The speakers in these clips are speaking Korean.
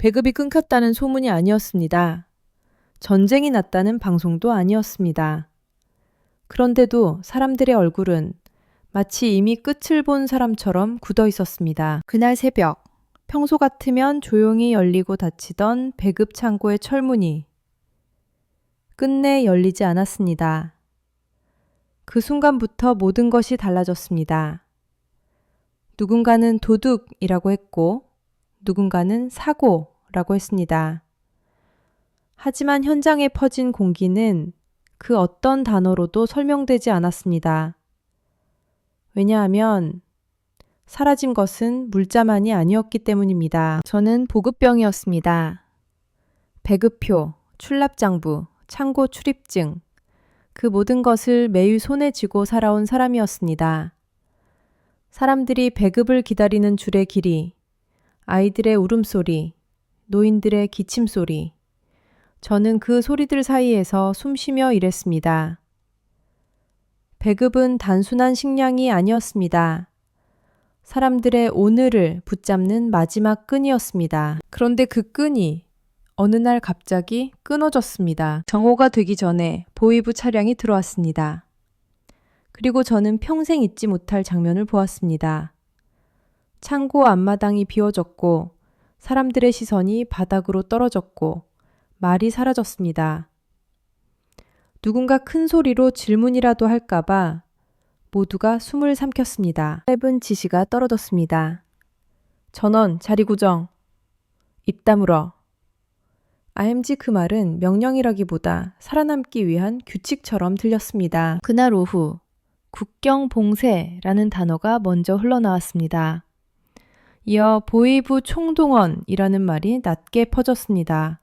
배급이 끊겼다는 소문이 아니었습니다. 전쟁이 났다는 방송도 아니었습니다. 그런데도 사람들의 얼굴은 마치 이미 끝을 본 사람처럼 굳어 있었습니다. 그날 새벽, 평소 같으면 조용히 열리고 닫히던 배급 창고의 철문이 끝내 열리지 않았습니다. 그 순간부터 모든 것이 달라졌습니다. 누군가는 도둑이라고 했고, 누군가는 사고라고 했습니다. 하지만 현장에 퍼진 공기는 그 어떤 단어로도 설명되지 않았습니다. 왜냐하면 사라진 것은 물자만이 아니었기 때문입니다. 저는 보급병이었습니다. 배급표, 출납장부, 창고 출입증, 그 모든 것을 매일 손에 쥐고 살아온 사람이었습니다. 사람들이 배급을 기다리는 줄의 길이, 아이들의 울음소리, 노인들의 기침소리, 저는 그 소리들 사이에서 숨쉬며 일했습니다. 배급은 단순한 식량이 아니었습니다. 사람들의 오늘을 붙잡는 마지막 끈이었습니다. 그런데 그 끈이 어느 날 갑자기 끊어졌습니다. 정오가 되기 전에 보이부 차량이 들어왔습니다. 그리고 저는 평생 잊지 못할 장면을 보았습니다. 창고 앞마당이 비워졌고 사람들의 시선이 바닥으로 떨어졌고 말이 사라졌습니다. 누군가 큰 소리로 질문이라도 할까봐 모두가 숨을 삼켰습니다. 짧은 지시가 떨어졌습니다. 전원 자리 고정. 입 다물어. IMG 그 말은 명령이라기보다 살아남기 위한 규칙처럼 들렸습니다. 그날 오후 국경 봉쇄라는 단어가 먼저 흘러나왔습니다. 이어 보이부 총동원이라는 말이 낮게 퍼졌습니다.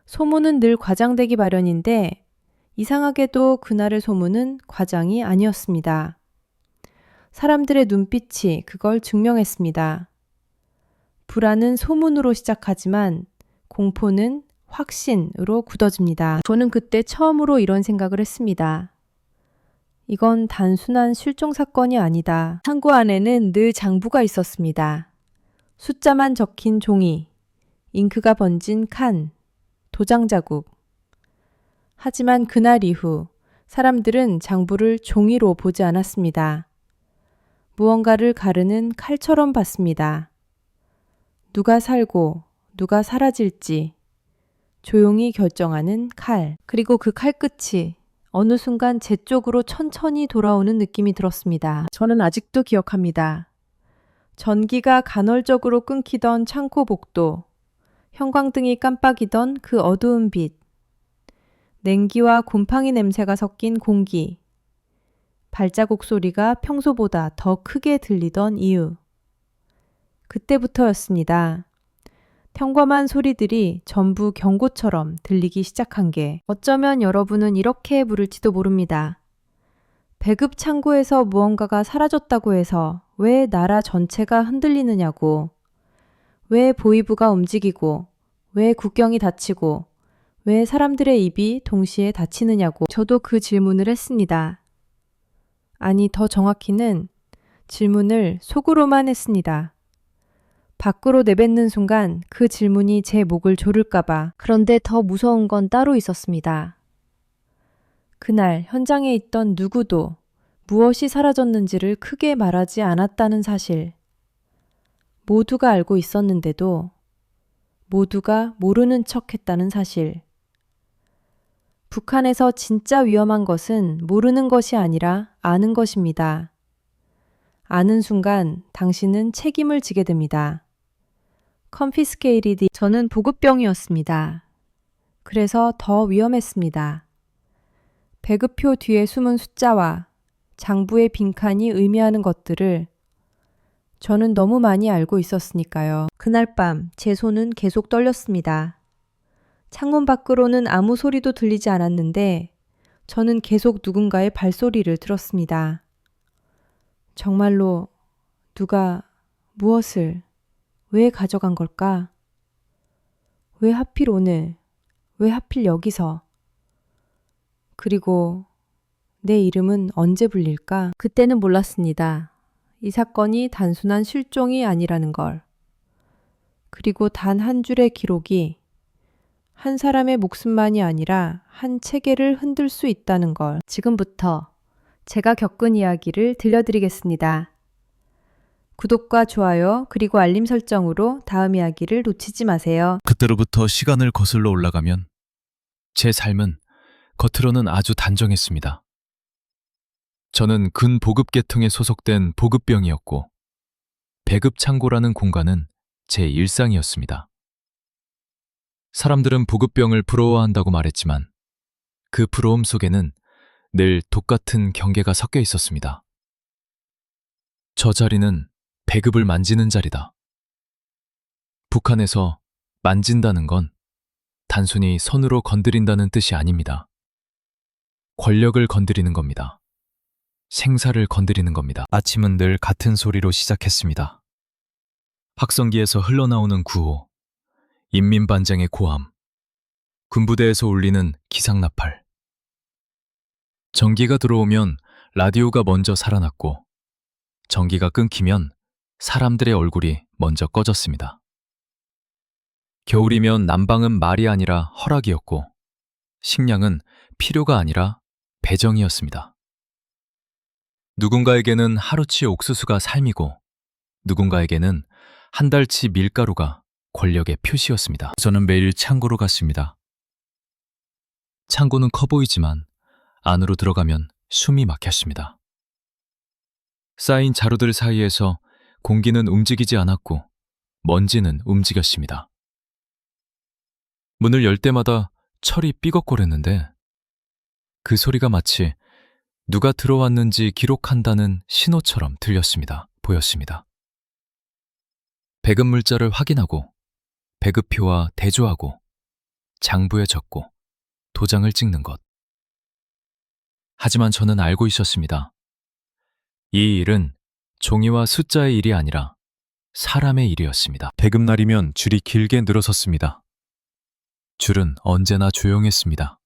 소문은 늘 과장되기 마련인데 이상하게도 그날의 소문은 과장이 아니었습니다. 사람들의 눈빛이 그걸 증명했습니다. 불안은 소문으로 시작하지만 공포는 확신으로 굳어집니다. 저는 그때 처음으로 이런 생각을 했습니다. 이건 단순한 실종 사건이 아니다. 창고 안에는 늘 장부가 있었습니다. 숫자만 적힌 종이, 잉크가 번진 칸, 도장 자국. 하지만 그날 이후 사람들은 장부를 종이로 보지 않았습니다. 무언가를 가르는 칼처럼 봤습니다. 누가 살고 누가 사라질지 조용히 결정하는 칼. 그리고 그 칼끝이 어느 순간 제 쪽으로 천천히 돌아오는 느낌이 들었습니다. 저는 아직도 기억합니다. 전기가 간헐적으로 끊기던 창고 복도, 형광등이 깜빡이던 그 어두운 빛, 냉기와 곰팡이 냄새가 섞인 공기, 발자국 소리가 평소보다 더 크게 들리던 이유. 그때부터였습니다. 평범한 소리들이 전부 경고처럼 들리기 시작한 게 어쩌면 여러분은 이렇게 부를지도 모릅니다. 배급 창고에서 무언가가 사라졌다고 해서 왜 나라 전체가 흔들리느냐고, 왜 보이부가 움직이고, 왜 국경이 닫히고, 왜 사람들의 입이 동시에 닫히느냐고 저도 그 질문을 했습니다. 아니, 더 정확히는 질문을 속으로만 했습니다. 밖으로 내뱉는 순간 그 질문이 제 목을 조를까봐. 그런데 더 무서운 건 따로 있었습니다. 그날 현장에 있던 누구도 무엇이 사라졌는지를 크게 말하지 않았다는 사실. 모두가 알고 있었는데도 모두가 모르는 척 했다는 사실. 북한에서 진짜 위험한 것은 모르는 것이 아니라 아는 것입니다. 아는 순간 당신은 책임을 지게 됩니다. confiscated. 저는 보급병이었습니다. 그래서 더 위험했습니다. 배급표 뒤에 숨은 숫자와 장부의 빈칸이 의미하는 것들을 저는 너무 많이 알고 있었으니까요. 그날 밤 제 손은 계속 떨렸습니다. 창문 밖으로는 아무 소리도 들리지 않았는데 저는 계속 누군가의 발소리를 들었습니다. 정말로 누가 무엇을 왜 가져간 걸까? 왜 하필 오늘? 왜 하필 여기서? 그리고 내 이름은 언제 불릴까? 그때는 몰랐습니다. 이 사건이 단순한 실종이 아니라는 걸. 그리고 단 한 줄의 기록이 한 사람의 목숨만이 아니라 한 체계를 흔들 수 있다는 걸. 지금부터 제가 겪은 이야기를 들려드리겠습니다. 구독과 좋아요 그리고 알림 설정으로 다음 이야기를 놓치지 마세요. 그때로부터 시간을 거슬러 올라가면 제 삶은 겉으로는 아주 단정했습니다. 저는 근보급 계통에 소속된 보급병이었고 배급창고라는 공간은 제 일상이었습니다. 사람들은 보급병을 부러워한다고 말했지만 그 부러움 속에는 늘 똑같은 경계가 섞여 있었습니다. 저 자리는 배급을 만지는 자리다. 북한에서 만진다는 건 단순히 손으로 건드린다는 뜻이 아닙니다. 권력을 건드리는 겁니다. 생사를 건드리는 겁니다. 아침은 늘 같은 소리로 시작했습니다. 확성기에서 흘러나오는 구호, 인민반장의 고함, 군부대에서 울리는 기상나팔. 전기가 들어오면 라디오가 먼저 살아났고 전기가 끊기면 사람들의 얼굴이 먼저 꺼졌습니다. 겨울이면 난방은 말이 아니라 허락이었고 식량은 필요가 아니라 배정이었습니다. 누군가에게는 하루치 옥수수가 삶이고 누군가에게는 한 달치 밀가루가 권력의 표시였습니다. 저는 매일 창고로 갔습니다. 창고는 커 보이지만 안으로 들어가면 숨이 막혔습니다. 쌓인 자루들 사이에서 공기는 움직이지 않았고 먼지는 움직였습니다. 문을 열 때마다 철이 삐걱거렸는데 그 소리가 마치 누가 들어왔는지 기록한다는 신호처럼 보였습니다. 배급 물자를 확인하고 배급표와 대조하고 장부에 적고 도장을 찍는 것. 하지만 저는 알고 있었습니다. 이 일은 종이와 숫자의 일이 아니라 사람의 일이었습니다. 배급날이면 줄이 길게 늘어섰습니다. 줄은 언제나 조용했습니다.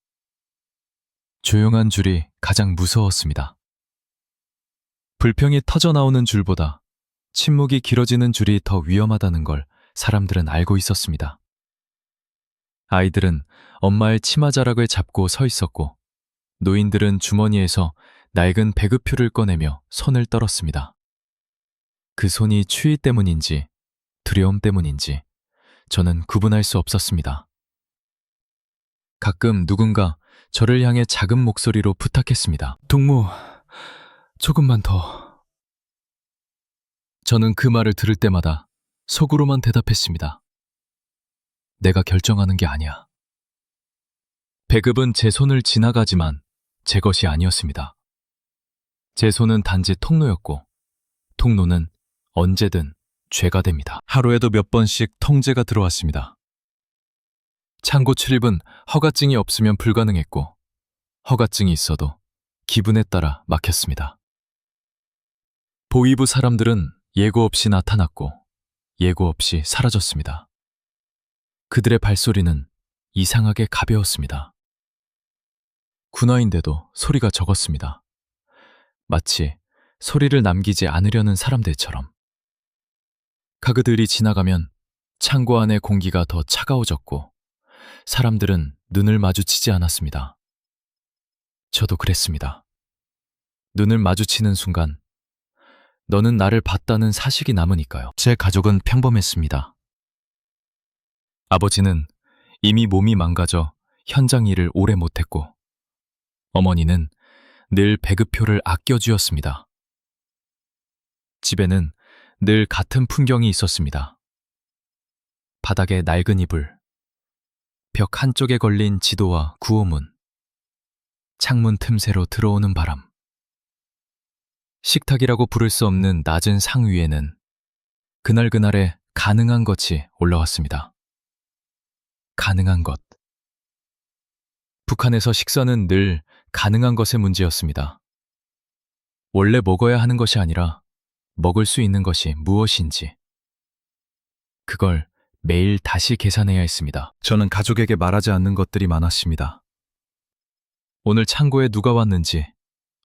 조용한 줄이 가장 무서웠습니다. 불평이 터져나오는 줄보다 침묵이 길어지는 줄이 더 위험하다는 걸 사람들은 알고 있었습니다. 아이들은 엄마의 치마자락을 잡고 서 있었고 노인들은 주머니에서 낡은 배급표를 꺼내며 손을 떨었습니다. 그 손이 추위 때문인지 두려움 때문인지 저는 구분할 수 없었습니다. 가끔 누군가 저를 향해 작은 목소리로 부탁했습니다. 동무, 조금만 더. 저는 그 말을 들을 때마다 속으로만 대답했습니다. 내가 결정하는 게 아니야. 배급은 제 손을 지나가지만 제 것이 아니었습니다. 제 손은 단지 통로였고 통로는 언제든 죄가 됩니다. 하루에도 몇 번씩 통제가 들어왔습니다. 창고 출입은 허가증이 없으면 불가능했고 허가증이 있어도 기분에 따라 막혔습니다. 보위부 사람들은 예고 없이 나타났고 예고 없이 사라졌습니다. 그들의 발소리는 이상하게 가벼웠습니다. 군화인데도 소리가 적었습니다. 마치 소리를 남기지 않으려는 사람들처럼. 가그들이 지나가면 창고 안의 공기가 더 차가워졌고 사람들은 눈을 마주치지 않았습니다. 저도 그랬습니다. 눈을 마주치는 순간 너는 나를 봤다는 사실이 남으니까요. 제 가족은 평범했습니다. 아버지는 이미 몸이 망가져 현장 일을 오래 못했고 어머니는 늘 배급표를 아껴주었습니다. 집에는 늘 같은 풍경이 있었습니다. 바닥에 낡은 이불, 벽 한쪽에 걸린 지도와 구호문, 창문 틈새로 들어오는 바람. 식탁이라고 부를 수 없는 낮은 상 위에는 그날그날의 가능한 것이 올라왔습니다. 가능한 것. 북한에서 식사는 늘 가능한 것의 문제였습니다. 원래 먹어야 하는 것이 아니라 먹을 수 있는 것이 무엇인지. 그걸 매일 다시 계산해야 했습니다. 저는 가족에게 말하지 않는 것들이 많았습니다. 오늘 창고에 누가 왔는지,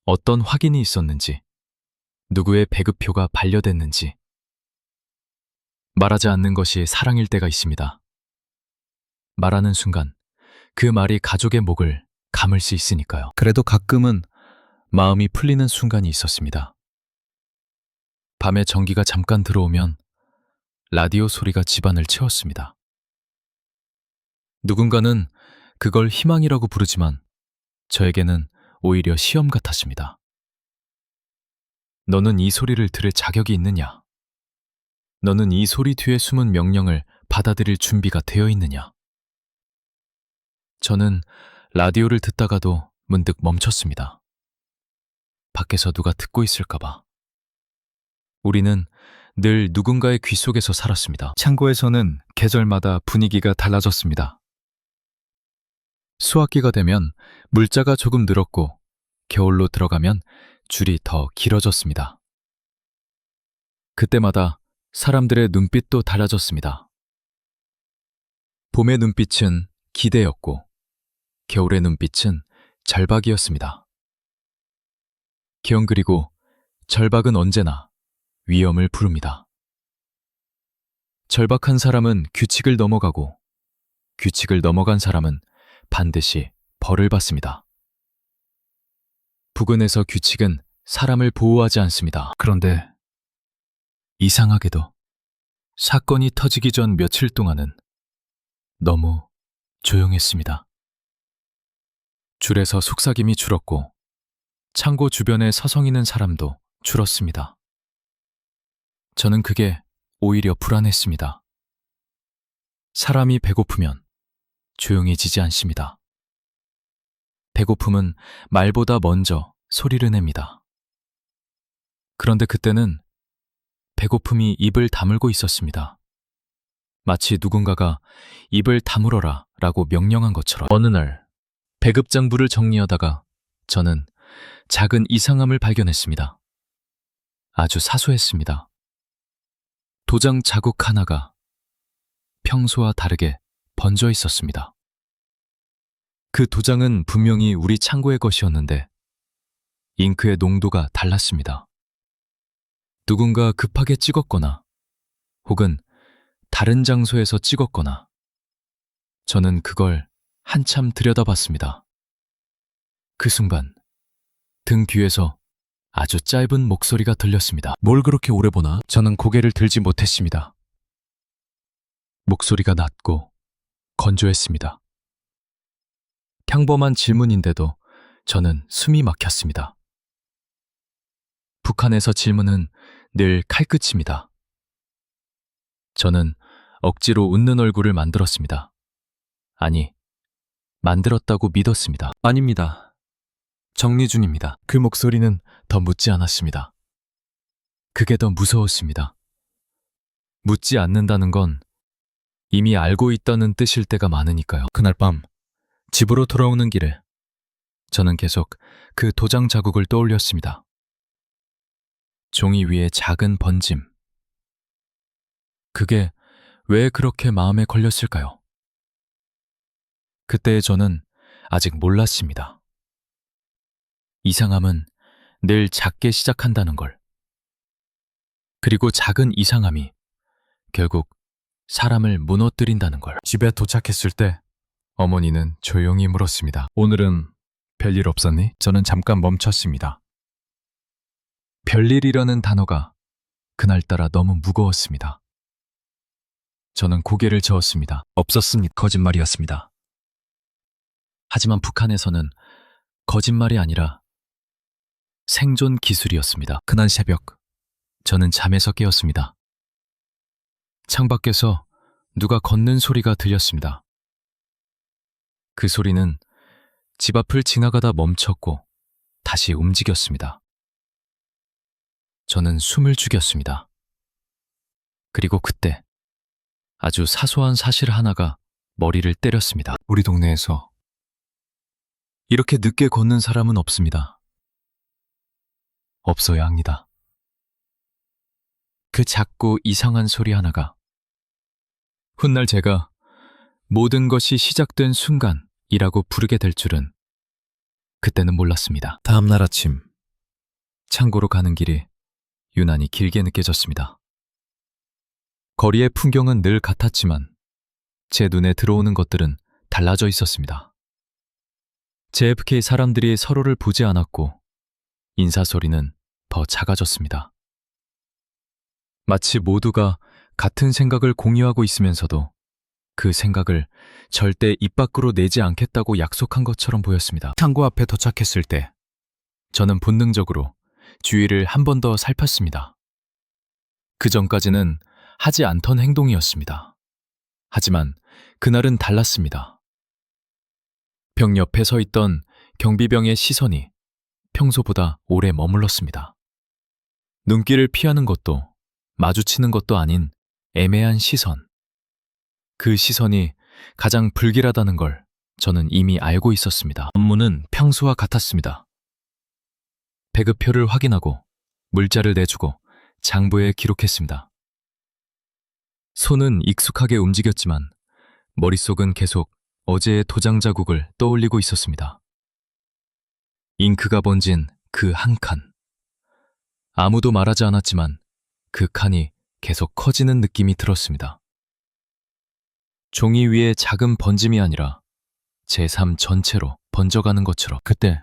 어떤 확인이 있었는지, 누구의 배급표가 반려됐는지. 말하지 않는 것이 사랑일 때가 있습니다. 말하는 순간 그 말이 가족의 목을 감을 수 있으니까요. 그래도 가끔은 마음이 풀리는 순간이 있었습니다. 밤에 전기가 잠깐 들어오면 라디오 소리가 집안을 채웠습니다. 누군가는 그걸 희망이라고 부르지만 저에게는 오히려 시험 같았습니다. 너는 이 소리를 들을 자격이 있느냐? 너는 이 소리 뒤에 숨은 명령을 받아들일 준비가 되어 있느냐? 저는 라디오를 듣다가도 문득 멈췄습니다. 밖에서 누가 듣고 있을까봐. 우리는 늘 누군가의 귀 속에서 살았습니다. 창고에서는 계절마다 분위기가 달라졌습니다. 수확기가 되면 물자가 조금 늘었고 겨울로 들어가면 줄이 더 길어졌습니다. 그때마다 사람들의 눈빛도 달라졌습니다. 봄의 눈빛은 기대였고 겨울의 눈빛은 절박이었습니다. 기억 그리고 절박은 언제나 위험을 부릅니다. 절박한 사람은 규칙을 넘어가고 규칙을 넘어간 사람은 반드시 벌을 받습니다. 부근에서 규칙은 사람을 보호하지 않습니다. 그런데 이상하게도 사건이 터지기 전 며칠 동안은 너무 조용했습니다. 줄에서 속삭임이 줄었고 창고 주변에 서성이는 사람도 줄었습니다. 저는 그게 오히려 불안했습니다. 사람이 배고프면 조용해지지 않습니다. 배고픔은 말보다 먼저 소리를 냅니다. 그런데 그때는 배고픔이 입을 다물고 있었습니다. 마치 누군가가 입을 다물어라 라고 명령한 것처럼. 어느 날 배급장부를 정리하다가 저는 작은 이상함을 발견했습니다. 아주 사소했습니다. 도장 자국 하나가 평소와 다르게 번져 있었습니다. 그 도장은 분명히 우리 창고의 것이었는데 잉크의 농도가 달랐습니다. 누군가 급하게 찍었거나 혹은 다른 장소에서 찍었거나 저는 그걸 한참 들여다봤습니다. 그 순간 등 뒤에서 아주 짧은 목소리가 들렸습니다. 뭘 그렇게 오래 보나? 저는 고개를 들지 못했습니다. 목소리가 낮고 건조했습니다. 평범한 질문인데도 저는 숨이 막혔습니다. 북한에서 질문은 늘 칼끝입니다. 저는 억지로 웃는 얼굴을 만들었습니다. 아니, 만들었다고 믿었습니다. 아닙니다. 정리준입니다. 그 목소리는 더 묻지 않았습니다. 그게 더 무서웠습니다. 묻지 않는다는 건 이미 알고 있다는 뜻일 때가 많으니까요. 그날 밤 집으로 돌아오는 길에 저는 계속 그 도장 자국을 떠올렸습니다. 종이 위에 작은 번짐. 그게 왜 그렇게 마음에 걸렸을까요? 그때의 저는 아직 몰랐습니다. 이상함은 늘 작게 시작한다는 걸. 그리고 작은 이상함이 결국 사람을 무너뜨린다는 걸. 집에 도착했을 때 어머니는 조용히 물었습니다. 오늘은 별일 없었니? 저는 잠깐 멈췄습니다. 별일이라는 단어가 그날따라 너무 무거웠습니다. 저는 고개를 저었습니다. 없었습니다. 거짓말이었습니다. 하지만 북한에서는 거짓말이 아니라 생존 기술이었습니다. 그날 새벽, 저는 잠에서 깨었습니다. 창밖에서 누가 걷는 소리가 들렸습니다. 그 소리는 집 앞을 지나가다 멈췄고 다시 움직였습니다. 저는 숨을 죽였습니다. 그리고 그때 아주 사소한 사실 하나가 머리를 때렸습니다. 우리 동네에서 이렇게 늦게 걷는 사람은 없습니다. 없어야 합니다. 그 작고 이상한 소리 하나가 훗날 제가 모든 것이 시작된 순간이라고 부르게 될 줄은 그때는 몰랐습니다. 다음 날 아침 창고로 가는 길이 유난히 길게 느껴졌습니다. 거리의 풍경은 늘 같았지만 제 눈에 들어오는 것들은 달라져 있었습니다. JFK 사람들이 서로를 보지 않았고 인사소리는 더 작아졌습니다. 마치 모두가 같은 생각을 공유하고 있으면서도 그 생각을 절대 입 밖으로 내지 않겠다고 약속한 것처럼 보였습니다. 창고 앞에 도착했을 때 저는 본능적으로 주위를 한 번 더 살폈습니다. 그 전까지는 하지 않던 행동이었습니다. 하지만 그날은 달랐습니다. 벽 옆에 서 있던 경비병의 시선이 평소보다 오래 머물렀습니다. 눈길을 피하는 것도 마주치는 것도 아닌 애매한 시선. 그 시선이 가장 불길하다는 걸 저는 이미 알고 있었습니다. 업무는 평소와 같았습니다. 배급표를 확인하고 물자를 내주고 장부에 기록했습니다. 손은 익숙하게 움직였지만 머릿속은 계속 어제의 도장 자국을 떠올리고 있었습니다. 잉크가 번진 그 한 칸. 아무도 말하지 않았지만 그 칸이 계속 커지는 느낌이 들었습니다. 종이 위에 작은 번짐이 아니라 제 삶 전체로 번져가는 것처럼. 그때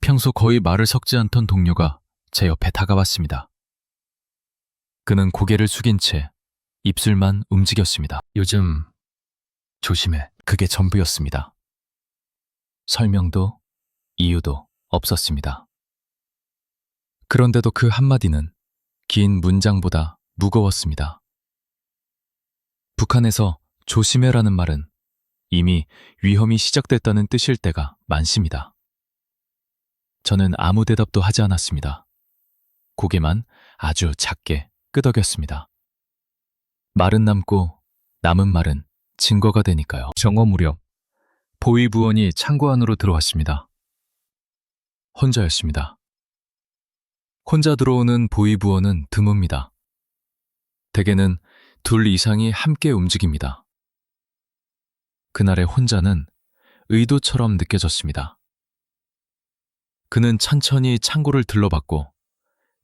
평소 거의 말을 섞지 않던 동료가 제 옆에 다가왔습니다. 그는 고개를 숙인 채 입술만 움직였습니다. 요즘 조심해. 그게 전부였습니다. 설명도 이유도 없었습니다. 그런데도 그 한마디는 긴 문장보다 무거웠습니다. 북한에서 조심해라는 말은 이미 위험이 시작됐다는 뜻일 때가 많습니다. 저는 아무 대답도 하지 않았습니다. 고개만 아주 작게 끄덕였습니다. 말은 남고 남은 말은 증거가 되니까요. 정오 무렵 보위부원이 창고 안으로 들어왔습니다. 혼자였습니다. 혼자 들어오는 보위부원은 드뭅니다. 대개는 둘 이상이 함께 움직입니다. 그날의 혼자는 의도처럼 느껴졌습니다. 그는 천천히 창고를 들러봤고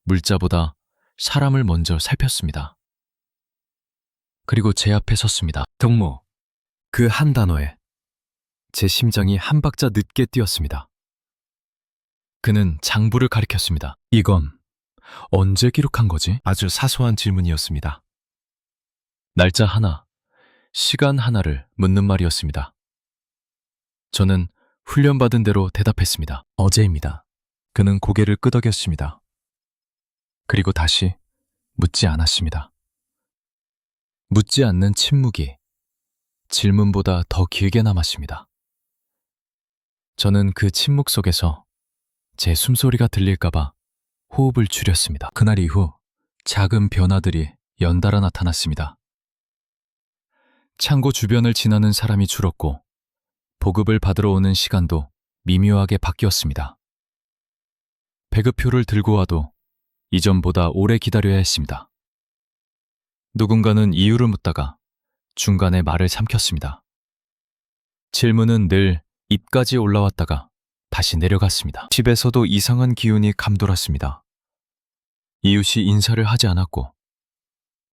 물자보다 사람을 먼저 살폈습니다. 그리고 제 앞에 섰습니다. 동무. 그 한 단어에 제 심장이 한 박자 늦게 뛰었습니다. 그는 장부를 가리켰습니다. 이건 언제 기록한 거지? 아주 사소한 질문이었습니다. 날짜 하나, 시간 하나를 묻는 말이었습니다. 저는 훈련받은 대로 대답했습니다. 어제입니다. 그는 고개를 끄덕였습니다. 그리고 다시 묻지 않았습니다. 묻지 않는 침묵이 질문보다 더 길게 남았습니다. 저는 그 침묵 속에서 제 숨소리가 들릴까봐 호흡을 줄였습니다. 그날 이후 작은 변화들이 연달아 나타났습니다. 창고 주변을 지나는 사람이 줄었고 보급을 받으러 오는 시간도 미묘하게 바뀌었습니다. 배급표를 들고 와도 이전보다 오래 기다려야 했습니다. 누군가는 이유를 묻다가 중간에 말을 삼켰습니다. 질문은 늘 입까지 올라왔다가 다시 내려갔습니다. 집에서도 이상한 기운이 감돌았습니다. 이웃이 인사를 하지 않았고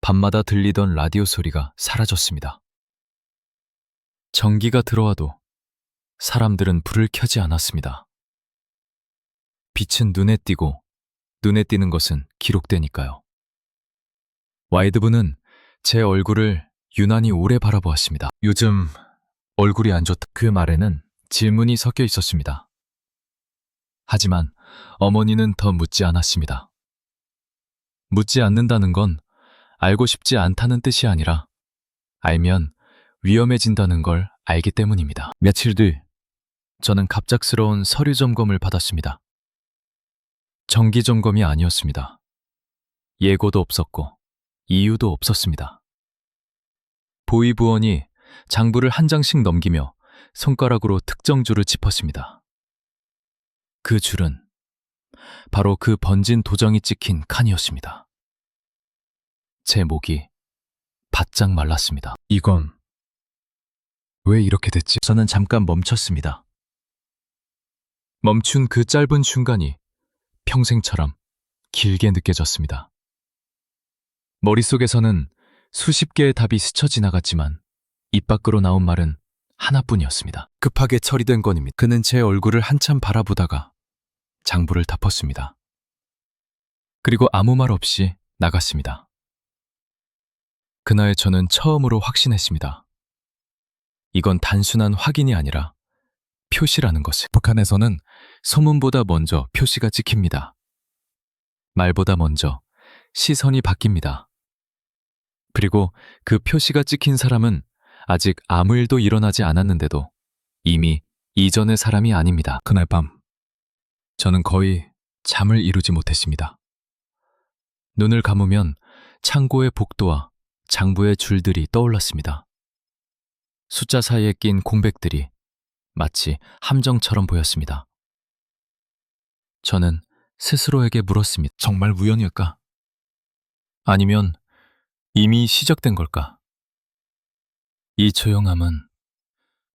밤마다 들리던 라디오 소리가 사라졌습니다. 전기가 들어와도 사람들은 불을 켜지 않았습니다. 빛은 눈에 띄고 눈에 띄는 것은 기록되니까요. 와이드분은 제 얼굴을 유난히 오래 바라보았습니다. 요즘 얼굴이 안 좋다. 그 말에는 질문이 섞여 있었습니다. 하지만 어머니는 더 묻지 않았습니다. 묻지 않는다는 건 알고 싶지 않다는 뜻이 아니라 알면 위험해진다는 걸 알기 때문입니다. 며칠 뒤 저는 갑작스러운 서류 점검을 받았습니다. 정기 점검이 아니었습니다. 예고도 없었고 이유도 없었습니다. 보위부원이 장부를 한 장씩 넘기며 손가락으로 특정 줄을 짚었습니다. 그 줄은 바로 그 번진 도장이 찍힌 칸이었습니다. 제 목이 바짝 말랐습니다. 이건 왜 이렇게 됐지? 저는 잠깐 멈췄습니다. 멈춘 그 짧은 순간이 평생처럼 길게 느껴졌습니다. 머릿속에서는 수십 개의 답이 스쳐 지나갔지만 입 밖으로 나온 말은 하나뿐이었습니다. 급하게 처리된 건입니다. 그는 제 얼굴을 한참 바라보다가 장부를 덮었습니다. 그리고 아무 말 없이 나갔습니다. 그날 저는 처음으로 확신했습니다. 이건 단순한 확인이 아니라 표시라는 것을. 북한에서는 소문보다 먼저 표시가 찍힙니다. 말보다 먼저 시선이 바뀝니다. 그리고 그 표시가 찍힌 사람은 아직 아무 일도 일어나지 않았는데도 이미 이전의 사람이 아닙니다. 그날 밤 저는 거의 잠을 이루지 못했습니다. 눈을 감으면 창고의 복도와 장부의 줄들이 떠올랐습니다. 숫자 사이에 낀 공백들이 마치 함정처럼 보였습니다. 저는 스스로에게 물었습니다. 정말 우연일까? 아니면 이미 시작된 걸까? 이 조용함은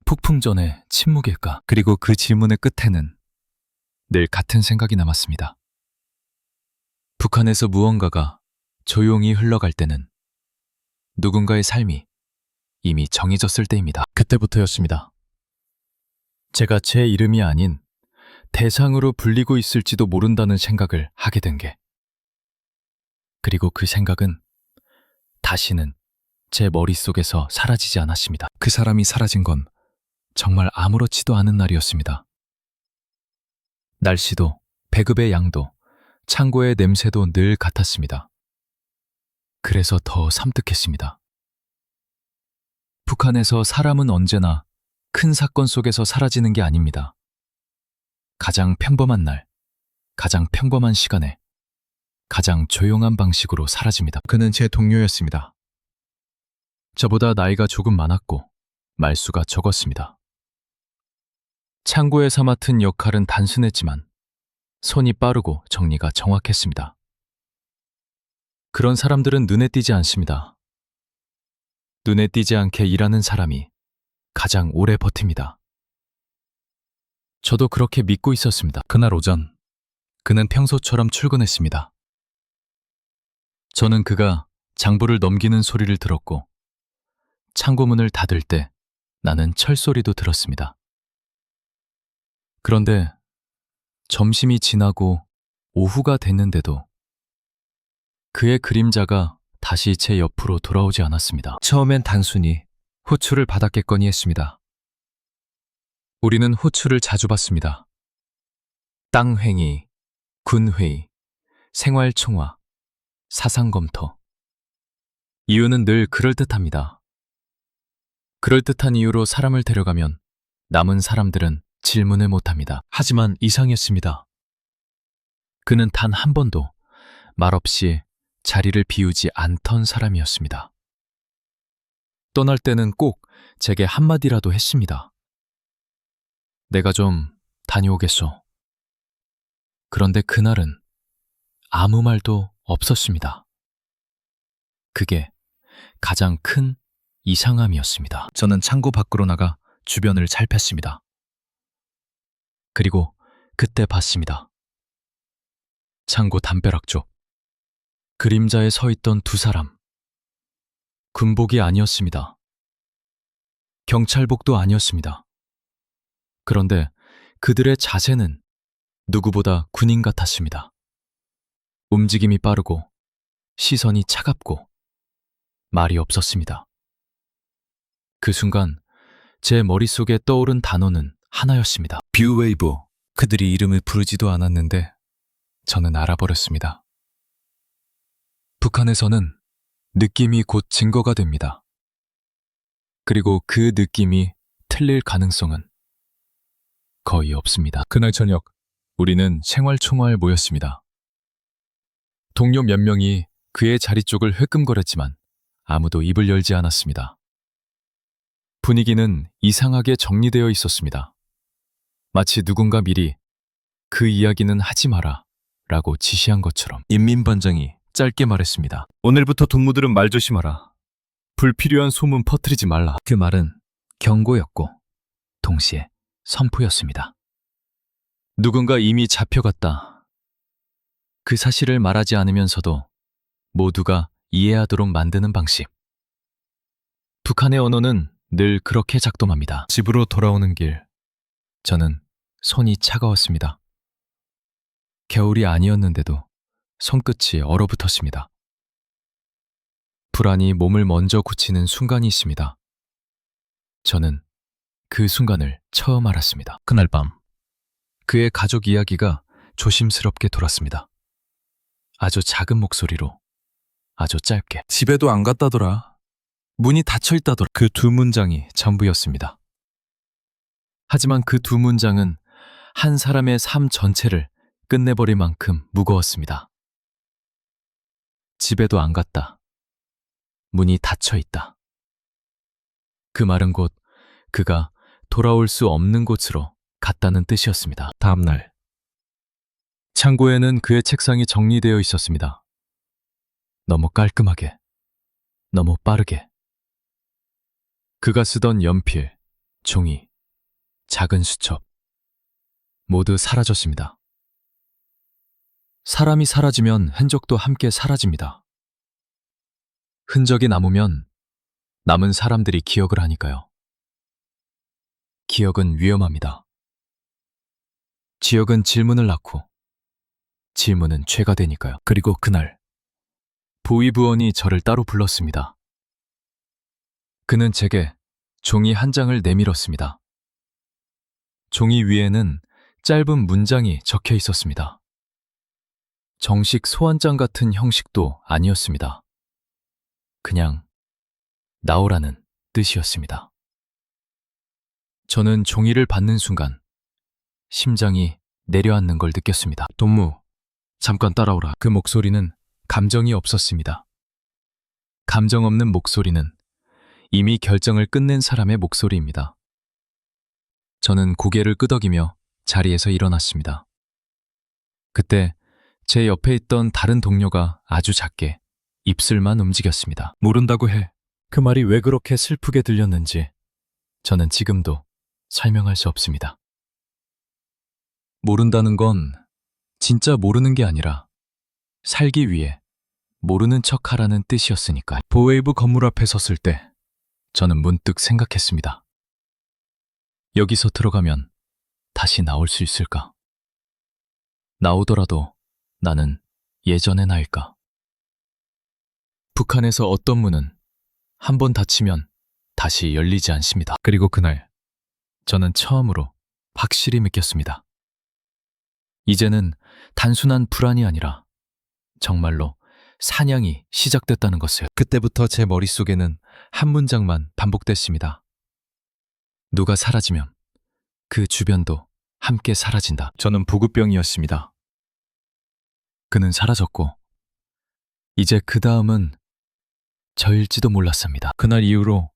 폭풍 전의 침묵일까? 그리고 그 질문의 끝에는 늘 같은 생각이 남았습니다. 북한에서 무언가가 조용히 흘러갈 때는 누군가의 삶이 이미 정해졌을 때입니다. 그때부터였습니다. 제가 제 이름이 아닌 대상으로 불리고 있을지도 모른다는 생각을 하게 된 게. 그리고 그 생각은 다시는 제 머릿속에서 사라지지 않았습니다. 그 사람이 사라진 건 정말 아무렇지도 않은 날이었습니다. 날씨도, 배급의 양도, 창고의 냄새도 늘 같았습니다. 그래서 더 섬뜩했습니다. 북한에서 사람은 언제나 큰 사건 속에서 사라지는 게 아닙니다. 가장 평범한 날, 가장 평범한 시간에, 가장 조용한 방식으로 사라집니다. 그는 제 동료였습니다. 저보다 나이가 조금 많았고 말수가 적었습니다. 창고에서 맡은 역할은 단순했지만 손이 빠르고 정리가 정확했습니다. 그런 사람들은 눈에 띄지 않습니다. 눈에 띄지 않게 일하는 사람이 가장 오래 버팁니다. 저도 그렇게 믿고 있었습니다. 그날 오전, 그는 평소처럼 출근했습니다. 저는 그가 장부를 넘기는 소리를 들었고 창고문을 닫을 때 나는 철소리도 들었습니다. 그런데 점심이 지나고 오후가 됐는데도 그의 그림자가 다시 제 옆으로 돌아오지 않았습니다. 처음엔 단순히 호출을 받았겠거니 했습니다. 우리는 호출을 자주 받습니다. 땅회의, 군회의, 생활총화, 사상검토. 이유는 늘 그럴듯합니다. 그럴듯한 이유로 사람을 데려가면 남은 사람들은 질문을 못합니다. 하지만 이상했습니다. 그는 단 한 번도 말없이 자리를 비우지 않던 사람이었습니다. 떠날 때는 꼭 제게 한마디라도 했습니다. 내가 좀 다녀오겠소. 그런데 그날은 아무 말도 없었습니다. 그게 가장 큰 이상함이었습니다. 저는 창고 밖으로 나가 주변을 살폈습니다. 그리고 그때 봤습니다. 창고 담벼락 쪽 그림자에 서 있던 두 사람. 군복이 아니었습니다. 경찰복도 아니었습니다. 그런데 그들의 자세는 누구보다 군인 같았습니다. 움직임이 빠르고 시선이 차갑고 말이 없었습니다. 그 순간 제 머릿속에 떠오른 단어는 하나였습니다. 뷰웨이브. 그들이 이름을 부르지도 않았는데 저는 알아버렸습니다. 북한에서는 느낌이 곧 증거가 됩니다. 그리고 그 느낌이 틀릴 가능성은 거의 없습니다. 그날 저녁 우리는 생활총화에 모였습니다. 동료 몇 명이 그의 자리 쪽을 흘끔거렸지만 아무도 입을 열지 않았습니다. 분위기는 이상하게 정리되어 있었습니다. 마치 누군가 미리 그 이야기는 하지 마라 라고 지시한 것처럼. 인민반장이 짧게 말했습니다. 오늘부터 동무들은 말 조심하라. 불필요한 소문 퍼뜨리지 말라. 그 말은 경고였고 동시에 선포였습니다. 누군가 이미 잡혀갔다. 그 사실을 말하지 않으면서도 모두가 이해하도록 만드는 방식. 북한의 언어는 늘 그렇게 작동합니다. 집으로 돌아오는 길, 저는 손이 차가웠습니다. 겨울이 아니었는데도 손끝이 얼어붙었습니다. 불안이 몸을 먼저 굳히는 순간이 있습니다. 저는 그 순간을 처음 알았습니다. 그날 밤, 그의 가족 이야기가 조심스럽게 돌았습니다. 아주 작은 목소리로, 아주 짧게. 집에도 안 갔다더라. 문이 닫혀 있다더라. 그 두 문장이 전부였습니다. 하지만 그 두 문장은 한 사람의 삶 전체를 끝내버릴 만큼 무거웠습니다. 집에도 안 갔다. 문이 닫혀 있다. 그 말은 곧 그가 돌아올 수 없는 곳으로 갔다는 뜻이었습니다. 다음 날, 창고에는 그의 책상이 정리되어 있었습니다. 너무 깔끔하게, 너무 빠르게. 그가 쓰던 연필, 종이, 작은 수첩, 모두 사라졌습니다. 사람이 사라지면 흔적도 함께 사라집니다. 흔적이 남으면 남은 사람들이 기억을 하니까요. 기억은 위험합니다. 기억은 질문을 낳고 질문은 죄가 되니까요. 그리고 그날 보위부원이 저를 따로 불렀습니다. 그는 제게 종이 한 장을 내밀었습니다. 종이 위에는 짧은 문장이 적혀 있었습니다. 정식 소환장 같은 형식도 아니었습니다. 그냥 나오라는 뜻이었습니다. 저는 종이를 받는 순간 심장이 내려앉는 걸 느꼈습니다. 동무, 잠깐 따라오라. 그 목소리는 감정이 없었습니다. 감정 없는 목소리는 이미 결정을 끝낸 사람의 목소리입니다. 저는 고개를 끄덕이며 자리에서 일어났습니다. 그때 제 옆에 있던 다른 동료가 아주 작게 입술만 움직였습니다. 모른다고 해. 그 말이 왜 그렇게 슬프게 들렸는지 저는 지금도 설명할 수 없습니다. 모른다는 건 진짜 모르는 게 아니라 살기 위해 모르는 척하라는 뜻이었으니까요. 보웨이브 건물 앞에 섰을 때 저는 문득 생각했습니다. 여기서 들어가면 다시 나올 수 있을까? 나오더라도 나는 예전의 나일까? 북한에서 어떤 문은 한 번 닫히면 다시 열리지 않습니다. 그리고 그날 저는 처음으로 확실히 느꼈습니다. 이제는 단순한 불안이 아니라 정말로 사냥이 시작됐다는 것을. 그때부터 제 머릿속에는 한 문장만 반복됐습니다. 누가 사라지면 그 주변도 함께 사라진다. 저는 보급병이었습니다. 그는 사라졌고 이제 그 다음은 저일지도 몰랐습니다. 그날 이후로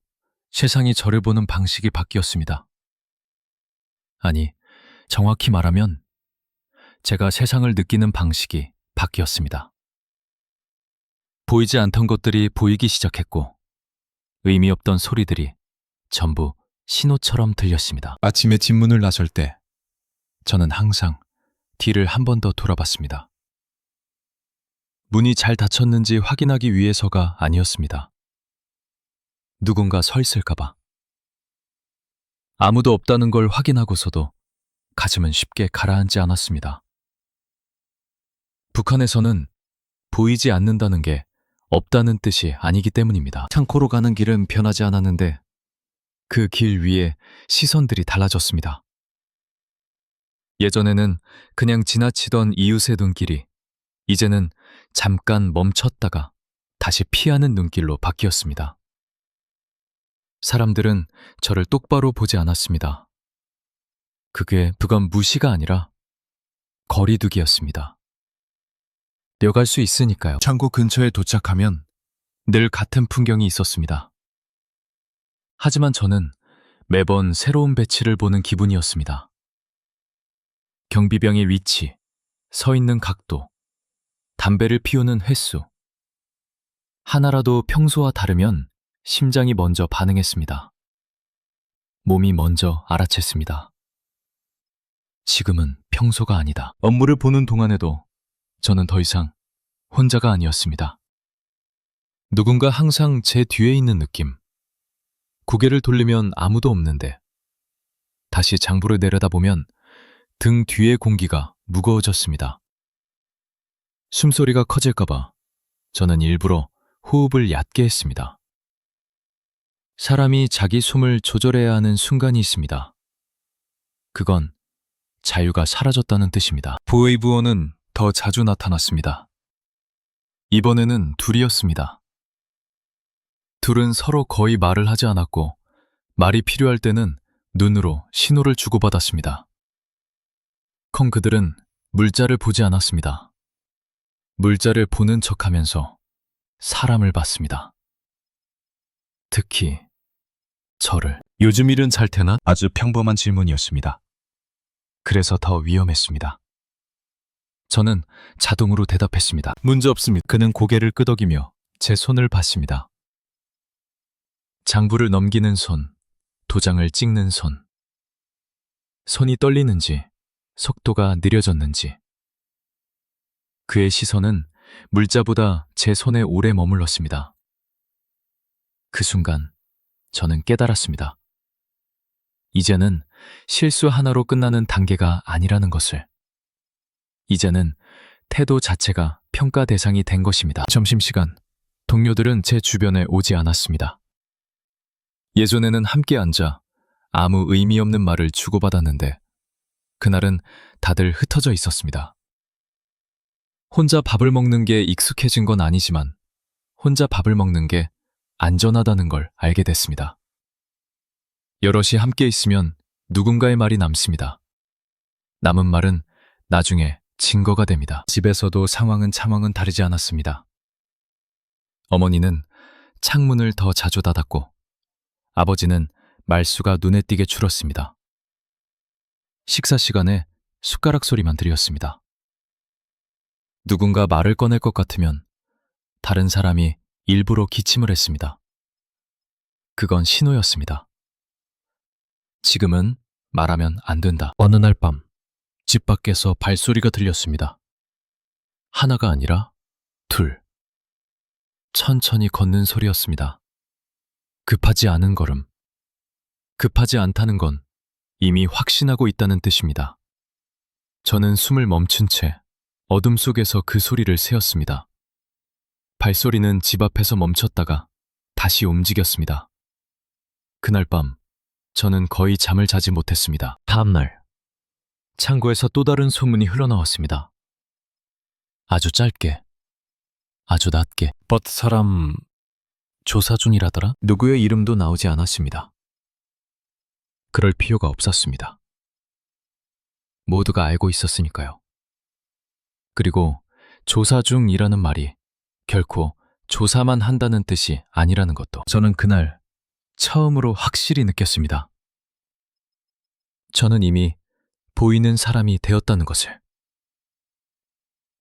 세상이 저를 보는 방식이 바뀌었습니다. 아니, 정확히 말하면 제가 세상을 느끼는 방식이 바뀌었습니다. 보이지 않던 것들이 보이기 시작했고 의미 없던 소리들이 전부 신호처럼 들렸습니다. 아침에 집문을 나설 때 저는 항상 뒤를 한 번 더 돌아봤습니다. 문이 잘 닫혔는지 확인하기 위해서가 아니었습니다. 누군가 서 있을까봐. 아무도 없다는 걸 확인하고서도 가슴은 쉽게 가라앉지 않았습니다. 북한에서는 보이지 않는다는 게 없다는 뜻이 아니기 때문입니다. 창고로 가는 길은 변하지 않았는데 그 길 위에 시선들이 달라졌습니다. 예전에는 그냥 지나치던 이웃의 눈길이 이제는 잠깐 멈췄다가 다시 피하는 눈길로 바뀌었습니다. 사람들은 저를 똑바로 보지 않았습니다. 그게 그건 무시가 아니라 거리두기였습니다. 뛰어갈 수 있으니까요. 창고 근처에 도착하면 늘 같은 풍경이 있었습니다. 하지만 저는 매번 새로운 배치를 보는 기분이었습니다. 경비병의 위치, 서 있는 각도, 담배를 피우는 횟수. 하나라도 평소와 다르면 심장이 먼저 반응했습니다. 몸이 먼저 알아챘습니다. 지금은 평소가 아니다. 업무를 보는 동안에도 저는 더 이상 혼자가 아니었습니다. 누군가 항상 제 뒤에 있는 느낌. 고개를 돌리면 아무도 없는데 다시 장부를 내려다보면 등 뒤의 공기가 무거워졌습니다. 숨소리가 커질까봐 저는 일부러 호흡을 얕게 했습니다. 사람이 자기 숨을 조절해야 하는 순간이 있습니다. 그건 자유가 사라졌다는 뜻입니다. 보웨이브어는 더 자주 나타났습니다. 이번에는 둘이었습니다. 둘은 서로 거의 말을 하지 않았고 말이 필요할 때는 눈으로 신호를 주고받았습니다. 그들은 물자를 보지 않았습니다. 물자를 보는 척하면서 사람을 봤습니다. 특히 저를. 요즘 일은 잘 테나? 아주 평범한 질문이었습니다. 그래서 더 위험했습니다. 저는 자동으로 대답했습니다. 문제 없습니다. 그는 고개를 끄덕이며 제 손을 봤습니다. 장부를 넘기는 손, 도장을 찍는 손. 손이 떨리는지, 속도가 느려졌는지. 그의 시선은 물자보다 제 손에 오래 머물렀습니다. 그 순간 저는 깨달았습니다. 이제는 실수 하나로 끝나는 단계가 아니라는 것을. 이제는 태도 자체가 평가 대상이 된 것입니다. 점심시간, 동료들은 제 주변에 오지 않았습니다. 예전에는 함께 앉아 아무 의미 없는 말을 주고받았는데 그날은 다들 흩어져 있었습니다. 혼자 밥을 먹는 게 익숙해진 건 아니지만 혼자 밥을 먹는 게 안전하다는 걸 알게 됐습니다. 여럿이 함께 있으면 누군가의 말이 남습니다. 남은 말은 나중에 증거가 됩니다. 집에서도 상황은 다르지 않았습니다. 어머니는 창문을 더 자주 닫았고 아버지는 말수가 눈에 띄게 줄었습니다. 식사 시간에 숟가락 소리만 들렸습니다. 누군가 말을 꺼낼 것 같으면 다른 사람이 일부러 기침을 했습니다. 그건 신호였습니다. 지금은 말하면 안 된다. 어느 날 밤, 집 밖에서 발소리가 들렸습니다. 하나가 아니라 둘. 천천히 걷는 소리였습니다. 급하지 않은 걸음. 급하지 않다는 건 이미 확신하고 있다는 뜻입니다. 저는 숨을 멈춘 채 어둠 속에서 그 소리를 세었습니다. 발소리는 집 앞에서 멈췄다가 다시 움직였습니다. 그날 밤, 저는 거의 잠을 자지 못했습니다. 다음 날, 창고에서 또 다른 소문이 흘러나왔습니다. 아주 짧게, 아주 낮게. 사람 조사 중이라더라? 누구의 이름도 나오지 않았습니다. 그럴 필요가 없었습니다. 모두가 알고 있었으니까요. 그리고 조사 중이라는 말이 결코 조사만 한다는 뜻이 아니라는 것도 저는 그날 처음으로 확실히 느꼈습니다. 저는 이미 보이는 사람이 되었다는 것을.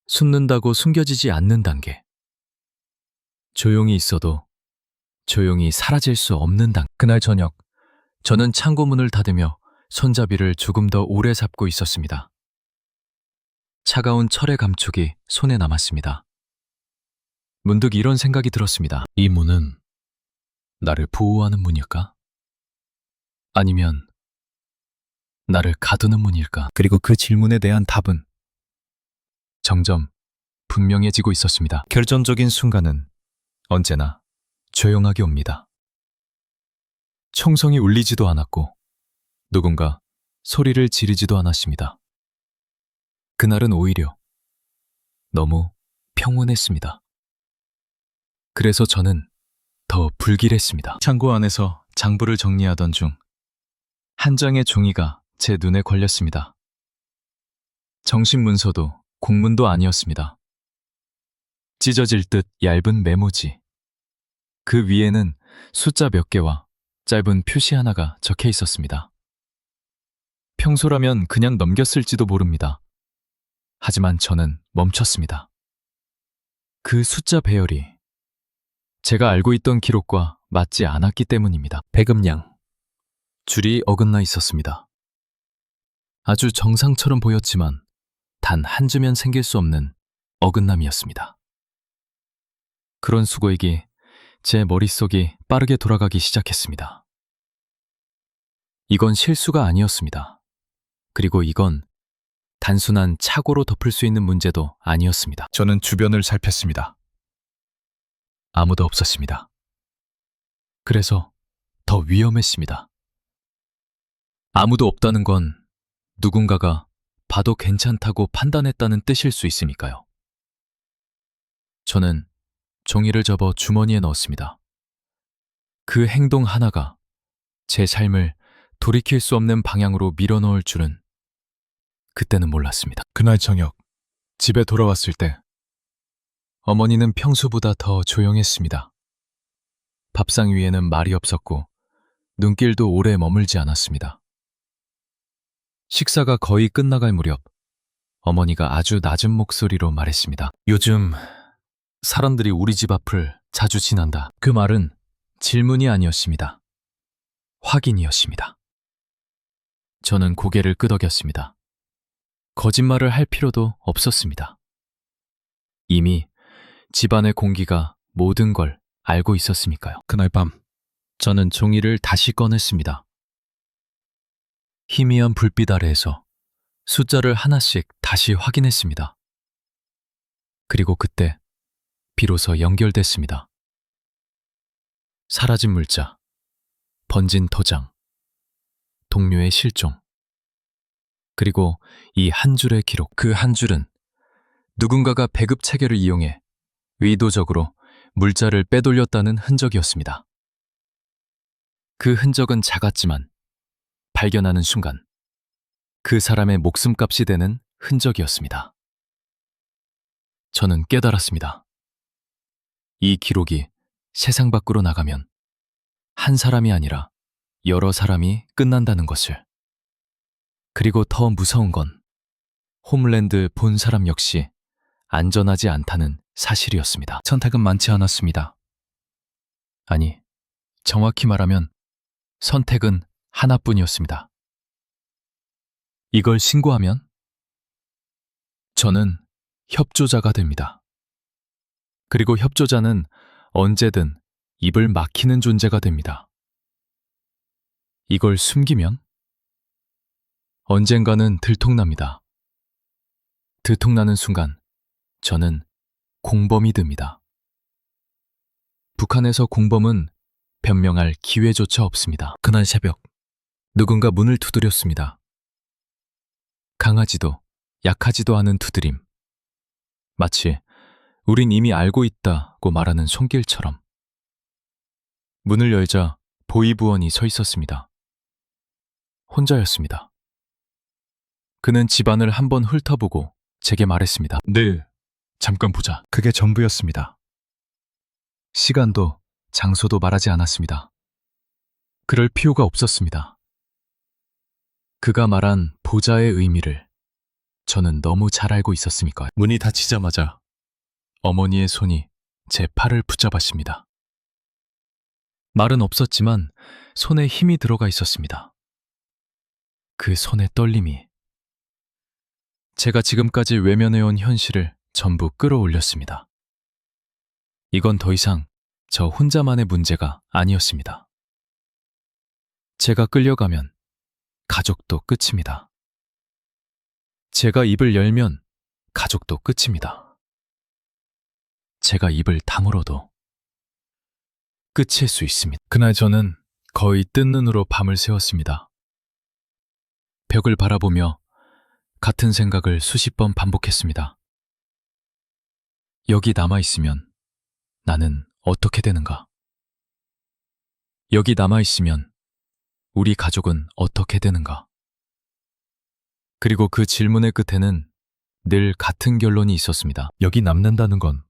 숨는다고 숨겨지지 않는 단계. 조용히 있어도 조용히 사라질 수 없는 단계. 그날 저녁, 저는 창고 문을 닫으며 손잡이를 조금 더 오래 잡고 있었습니다. 차가운 철의 감촉이 손에 남았습니다. 문득 이런 생각이 들었습니다. 이 문은 나를 보호하는 문일까? 아니면 나를 가두는 문일까? 그리고 그 질문에 대한 답은 점점 분명해지고 있었습니다. 결정적인 순간은 언제나 조용하게 옵니다. 총성이 울리지도 않았고 누군가 소리를 지르지도 않았습니다. 그날은 오히려 너무 평온했습니다. 그래서 저는 더 불길했습니다. 창고 안에서 장부를 정리하던 중 한 장의 종이가 제 눈에 걸렸습니다. 정식 문서도 공문도 아니었습니다. 찢어질 듯 얇은 메모지. 그 위에는 숫자 몇 개와 짧은 표시 하나가 적혀 있었습니다. 평소라면 그냥 넘겼을지도 모릅니다. 하지만 저는 멈췄습니다. 그 숫자 배열이 제가 알고 있던 기록과 맞지 않았기 때문입니다. 배급량. 줄이 어긋나 있었습니다. 아주 정상처럼 보였지만 단 한 주면 생길 수 없는 어긋남이었습니다. 그런 수고액이 제 머릿속이 빠르게 돌아가기 시작했습니다. 이건 실수가 아니었습니다. 그리고 이건 단순한 착오로 덮을 수 있는 문제도 아니었습니다. 저는 주변을 살폈습니다. 아무도 없었습니다. 그래서 더 위험했습니다. 아무도 없다는 건 누군가가 봐도 괜찮다고 판단했다는 뜻일 수 있으니까요. 저는 종이를 접어 주머니에 넣었습니다. 그 행동 하나가 제 삶을 돌이킬 수 없는 방향으로 밀어넣을 줄은 그때는 몰랐습니다. 그날 저녁, 집에 돌아왔을 때 어머니는 평소보다 더 조용했습니다. 밥상 위에는 말이 없었고 눈길도 오래 머물지 않았습니다. 식사가 거의 끝나갈 무렵 어머니가 아주 낮은 목소리로 말했습니다. 요즘 사람들이 우리 집 앞을 자주 지난다. 그 말은 질문이 아니었습니다. 확인이었습니다. 저는 고개를 끄덕였습니다. 거짓말을 할 필요도 없었습니다. 이미 집안의 공기가 모든 걸 알고 있었으니까요. 그날 밤 저는 종이를 다시 꺼냈습니다. 희미한 불빛 아래에서 숫자를 하나씩 다시 확인했습니다. 그리고 그때 비로소 연결됐습니다. 사라진 물자, 번진 도장, 동료의 실종, 그리고 이 한 줄의 기록. 그 한 줄은 누군가가 배급 체계를 이용해 의도적으로 물자를 빼돌렸다는 흔적이었습니다. 그 흔적은 작았지만 발견하는 순간 그 사람의 목숨값이 되는 흔적이었습니다. 저는 깨달았습니다. 이 기록이 세상 밖으로 나가면 한 사람이 아니라 여러 사람이 끝난다는 것을. 그리고 더 무서운 건 홈랜드 본 사람 역시 안전하지 않다는 사실이었습니다. 선택은 많지 않았습니다. 아니, 정확히 말하면 선택은 하나뿐이었습니다. 이걸 신고하면 저는 협조자가 됩니다. 그리고 협조자는 언제든 입을 막히는 존재가 됩니다. 이걸 숨기면 언젠가는 들통납니다. 들통나는 순간 저는 공범이 됩니다. 북한에서 공범은 변명할 기회조차 없습니다. 그날 새벽 누군가 문을 두드렸습니다. 강하지도 약하지도 않은 두드림. 마치 우린 이미 알고 있다고 말하는 손길처럼. 문을 열자 보이부원이 서 있었습니다. 혼자였습니다. 그는 집안을 한번 훑어보고 제게 말했습니다. 네, 잠깐 보자. 그게 전부였습니다. 시간도 장소도 말하지 않았습니다. 그럴 필요가 없었습니다. 그가 말한 보자의 의미를 저는 너무 잘 알고 있었으니까요. 문이 닫히자마자 어머니의 손이 제 팔을 붙잡았습니다. 말은 없었지만 손에 힘이 들어가 있었습니다. 그 손의 떨림이 제가 지금까지 외면해온 현실을 전부 끌어올렸습니다. 이건 더 이상 저 혼자만의 문제가 아니었습니다. 제가 끌려가면 가족도 끝입니다. 제가 입을 열면 가족도 끝입니다. 제가 입을 다물어도 끝일 수 있습니다. 그날 저는 거의 뜬 눈으로 밤을 새웠습니다. 벽을 바라보며 같은 생각을 수십 번 반복했습니다. 여기 남아있으면 나는 어떻게 되는가? 여기 남아있으면 우리 가족은 어떻게 되는가? 그리고 그 질문의 끝에는 늘 같은 결론이 있었습니다. 여기 남는다는 건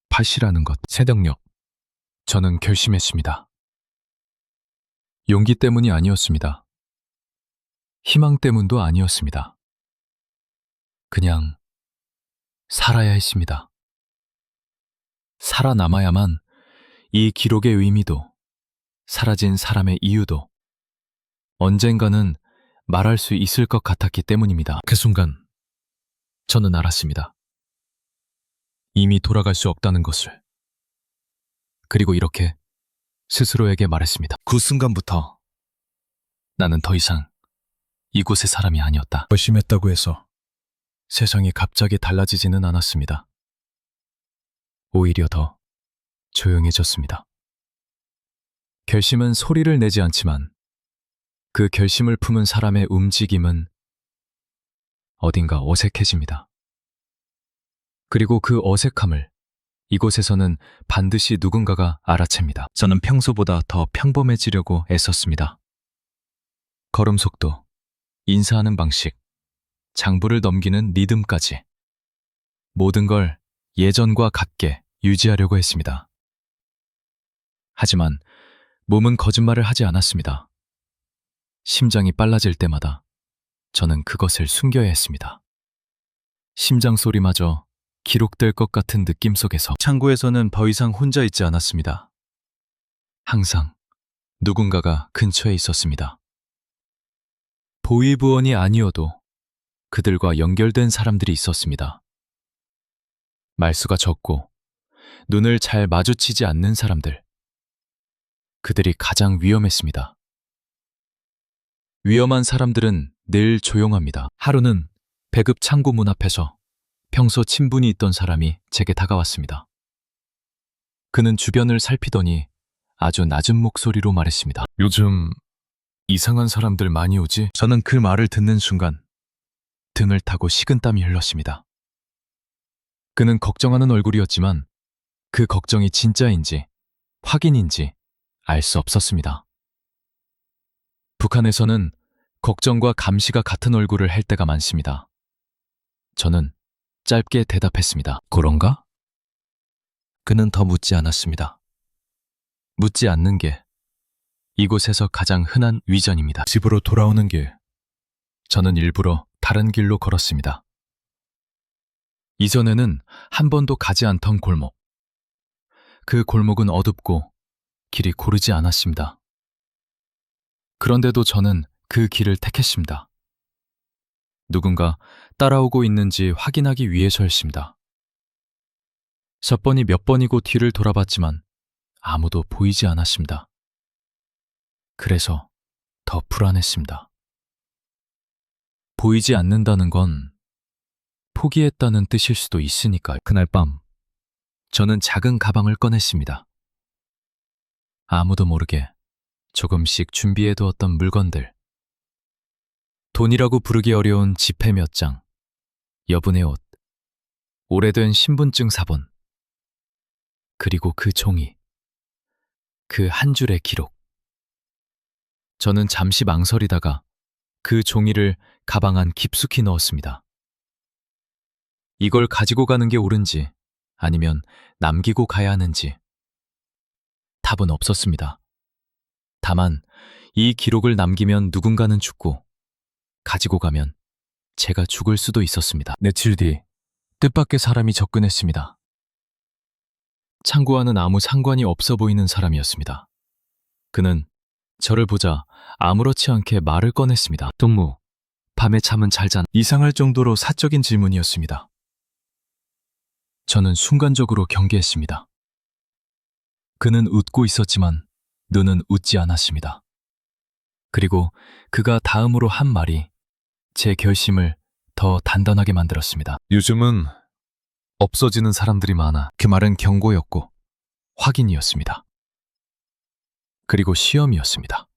팥이라는 것, 새덕력. 저는 결심했습니다. 용기 때문이 아니었습니다. 희망 때문도 아니었습니다. 그냥 살아야 했습니다. 살아남아야만 이 기록의 의미도 사라진 사람의 이유도 언젠가는 말할 수 있을 것 같았기 때문입니다. 그 순간 저는 알았습니다. 이미 돌아갈 수 없다는 것을. 그리고 이렇게 스스로에게 말했습니다. 그 순간부터 나는 더 이상 이곳의 사람이 아니었다. 결심했다고 해서 세상이 갑자기 달라지지는 않았습니다. 오히려 더 조용해졌습니다. 결심은 소리를 내지 않지만 그 결심을 품은 사람의 움직임은 어딘가 어색해집니다. 그리고 그 어색함을 이곳에서는 반드시 누군가가 알아챕니다. 저는 평소보다 더 평범해지려고 애썼습니다. 걸음 속도, 인사하는 방식, 장부를 넘기는 리듬까지 모든 걸 예전과 같게 유지하려고 했습니다. 하지만 몸은 거짓말을 하지 않았습니다. 심장이 빨라질 때마다 저는 그것을 숨겨야 했습니다. 심장 소리마저 기록될 것 같은 느낌 속에서 창고에서는 더 이상 혼자 있지 않았습니다. 항상 누군가가 근처에 있었습니다. 보위부원이 아니어도 그들과 연결된 사람들이 있었습니다. 말수가 적고 눈을 잘 마주치지 않는 사람들. 그들이 가장 위험했습니다. 위험한 사람들은 늘 조용합니다. 하루는 배급 창고 문 앞에서 평소 친분이 있던 사람이 제게 다가왔습니다. 그는 주변을 살피더니 아주 낮은 목소리로 말했습니다. 요즘 이상한 사람들 많이 오지? 저는 그 말을 듣는 순간 등을 타고 식은땀이 흘렀습니다. 그는 걱정하는 얼굴이었지만 그 걱정이 진짜인지 확인인지 알 수 없었습니다. 북한에서는 걱정과 감시가 같은 얼굴을 할 때가 많습니다. 저는 짧게 대답했습니다. 그런가? 그는 더 묻지 않았습니다. 묻지 않는 게 이곳에서 가장 흔한 위전입니다. 집으로 돌아오는 길. 저는 일부러 다른 길로 걸었습니다. 이전에는 한 번도 가지 않던 골목. 그 골목은 어둡고 길이 고르지 않았습니다. 그런데도 저는 그 길을 택했습니다. 누군가 따라오고 있는지 확인하기 위해서였습니다. 첫 번이 몇 번이고 뒤를 돌아봤지만 아무도 보이지 않았습니다. 그래서 더 불안했습니다. 보이지 않는다는 건 포기했다는 뜻일 수도 있으니까요. 그날 밤 저는 작은 가방을 꺼냈습니다. 아무도 모르게 조금씩 준비해두었던 물건들. 돈이라고 부르기 어려운 지폐 몇 장, 여분의 옷, 오래된 신분증 사본, 그리고 그 종이, 그 한 줄의 기록. 저는 잠시 망설이다가 그 종이를 가방 안 깊숙이 넣었습니다. 이걸 가지고 가는 게 옳은지 아니면 남기고 가야 하는지 답은 없었습니다. 다만 이 기록을 남기면 누군가는 죽고 가지고 가면 제가 죽을 수도 있었습니다. 며칠 뒤 뜻밖의 사람이 접근했습니다. 창고와는 아무 상관이 없어 보이는 사람이었습니다. 그는 저를 보자 아무렇지 않게 말을 꺼냈습니다. 동무, 밤에 잠은 잘 잔. 이상할 정도로 사적인 질문이었습니다. 저는 순간적으로 경계했습니다. 그는 웃고 있었지만 눈은 웃지 않았습니다. 그리고 그가 다음으로 한 말이 제 결심을 더 단단하게 만들었습니다. 요즘은 없어지는 사람들이 많아. 그 말은 경고였고 확인이었습니다. 그리고 시험이었습니다.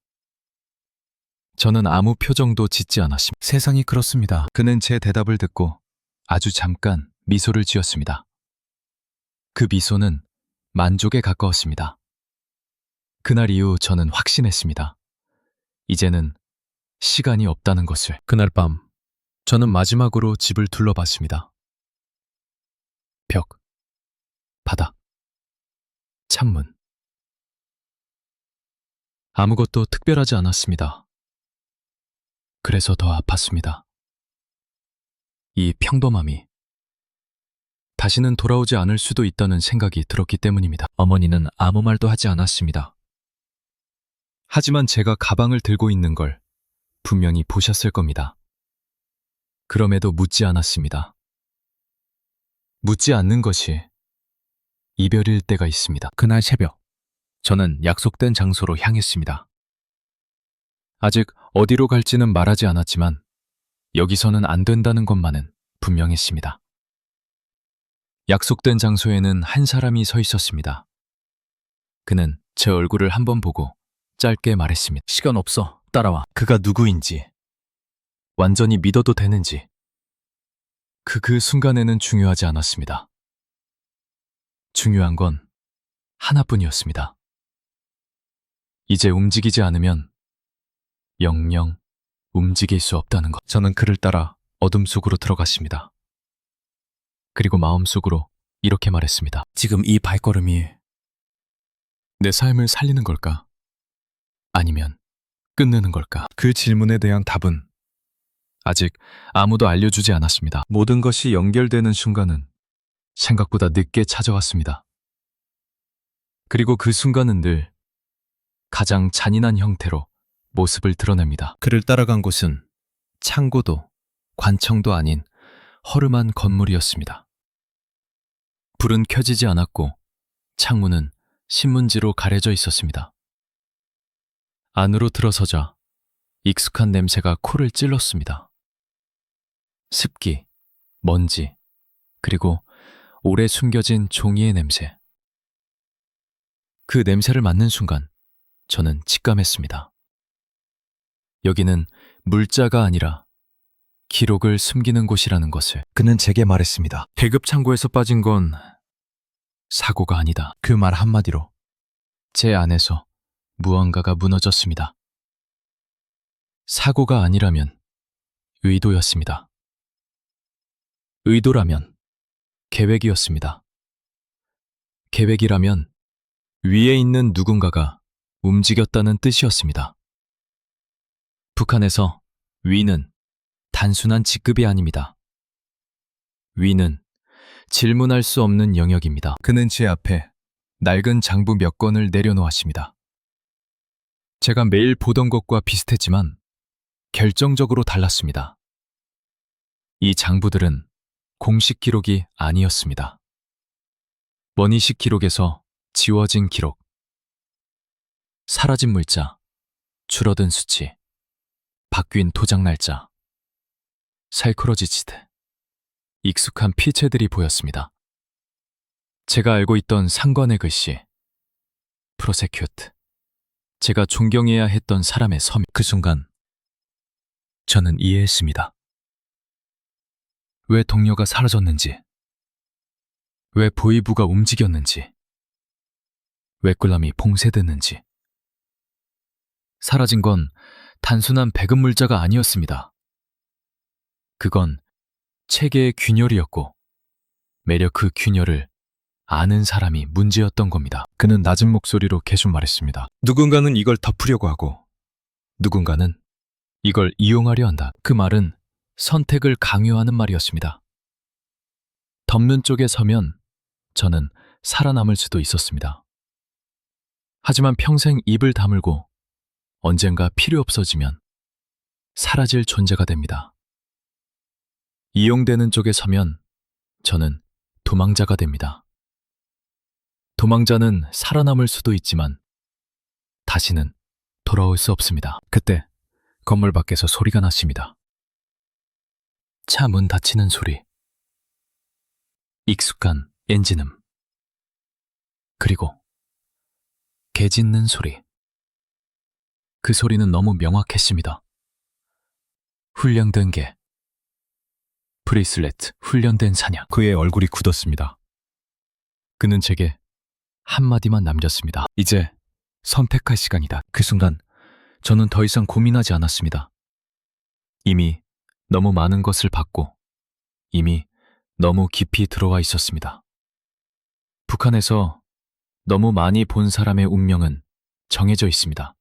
저는 아무 표정도 짓지 않았습니다. 세상이 그렇습니다. 그는 제 대답을 듣고 아주 잠깐 미소를 지었습니다. 그 미소는 만족에 가까웠습니다. 그날 이후 저는 확신했습니다. 이제는 시간이 없다는 것을. 그날 밤 저는 마지막으로 집을 둘러봤습니다. 벽, 바닥, 창문. 아무것도 특별하지 않았습니다. 그래서 더 아팠습니다. 이 평범함이 다시는 돌아오지 않을 수도 있다는 생각이 들었기 때문입니다. 어머니는 아무 말도 하지 않았습니다. 하지만 제가 가방을 들고 있는 걸 분명히 보셨을 겁니다. 그럼에도 묻지 않았습니다. 묻지 않는 것이 이별일 때가 있습니다. 그날 새벽, 저는 약속된 장소로 향했습니다. 아직 어디로 갈지는 말하지 않았지만 여기서는 안 된다는 것만은 분명했습니다. 약속된 장소에는 한 사람이 서 있었습니다. 그는 제 얼굴을 한번 보고 짧게 말했습니다. 시간 없어. 따라와. 그가 누구인지, 완전히 믿어도 되는지. 그 순간에는 중요하지 않았습니다. 중요한 건 하나뿐이었습니다. 이제 움직이지 않으면 영영 움직일 수 없다는 것. 저는 그를 따라 어둠 속으로 들어갔습니다. 그리고 마음속으로 이렇게 말했습니다. 지금 이 발걸음이 내 삶을 살리는 걸까? 아니면 끝내는 걸까? 그 질문에 대한 답은 아직 아무도 알려주지 않았습니다. 모든 것이 연결되는 순간은 생각보다 늦게 찾아왔습니다. 그리고 그 순간은 늘 가장 잔인한 형태로 모습을 드러냅니다. 그를 따라간 곳은 창고도 관청도 아닌 허름한 건물이었습니다. 불은 켜지지 않았고 창문은 신문지로 가려져 있었습니다. 안으로 들어서자 익숙한 냄새가 코를 찔렀습니다. 습기, 먼지, 그리고 오래 숨겨진 종이의 냄새. 그 냄새를 맡는 순간 저는 직감했습니다. 여기는 물자가 아니라 기록을 숨기는 곳이라는 것을. 그는 제게 말했습니다. 배급 창고에서 빠진 건 사고가 아니다. 그 말 한마디로 제 안에서 무언가가 무너졌습니다. 사고가 아니라면 의도였습니다. 의도라면 계획이었습니다. 계획이라면 위에 있는 누군가가 움직였다는 뜻이었습니다. 북한에서 위는 단순한 직급이 아닙니다. 위는 질문할 수 없는 영역입니다. 그는 제 앞에 낡은 장부 몇 권을 내려놓았습니다. 제가 매일 보던 것과 비슷했지만 결정적으로 달랐습니다. 이 장부들은 공식 기록이 아니었습니다. 원희식 기록에서 지워진 기록, 사라진 물자, 줄어든 수치, 바뀐 도장 날짜, 살코러지치듯 익숙한 피체들이 보였습니다. 제가 알고 있던 상관의 글씨, 프로세큐트, 제가 존경해야 했던 사람의 서명. 그 순간 저는 이해했습니다. 왜 동료가 사라졌는지, 왜 보위부가 움직였는지, 왜 꿀람이 봉쇄됐는지. 사라진 건 단순한 배급 물자가 아니었습니다. 그건 체계의 균열이었고 매력 그 균열을 아는 사람이 문제였던 겁니다. 그는 낮은 목소리로 계속 말했습니다. 누군가는 이걸 덮으려고 하고 누군가는 이걸 이용하려 한다. 그 말은 선택을 강요하는 말이었습니다. 덮는 쪽에 서면 저는 살아남을 수도 있었습니다. 하지만 평생 입을 다물고 언젠가 필요 없어지면 사라질 존재가 됩니다. 이용되는 쪽에 서면 저는 도망자가 됩니다. 도망자는 살아남을 수도 있지만 다시는 돌아올 수 없습니다. 그때 건물 밖에서 소리가 났습니다. 차 문 닫히는 소리, 익숙한 엔진음, 그리고 개 짖는 소리. 그 소리는 너무 명확했습니다. 훈련된 개, 브레이슬렛, 훈련된 사냥. 그의 얼굴이 굳었습니다. 그는 제게 한마디만 남겼습니다. 이제 선택할 시간이다. 그 순간 저는 더 이상 고민하지 않았습니다. 이미 너무 많은 것을 봤고 이미 너무 깊이 들어와 있었습니다. 북한에서 너무 많이 본 사람의 운명은 정해져 있습니다.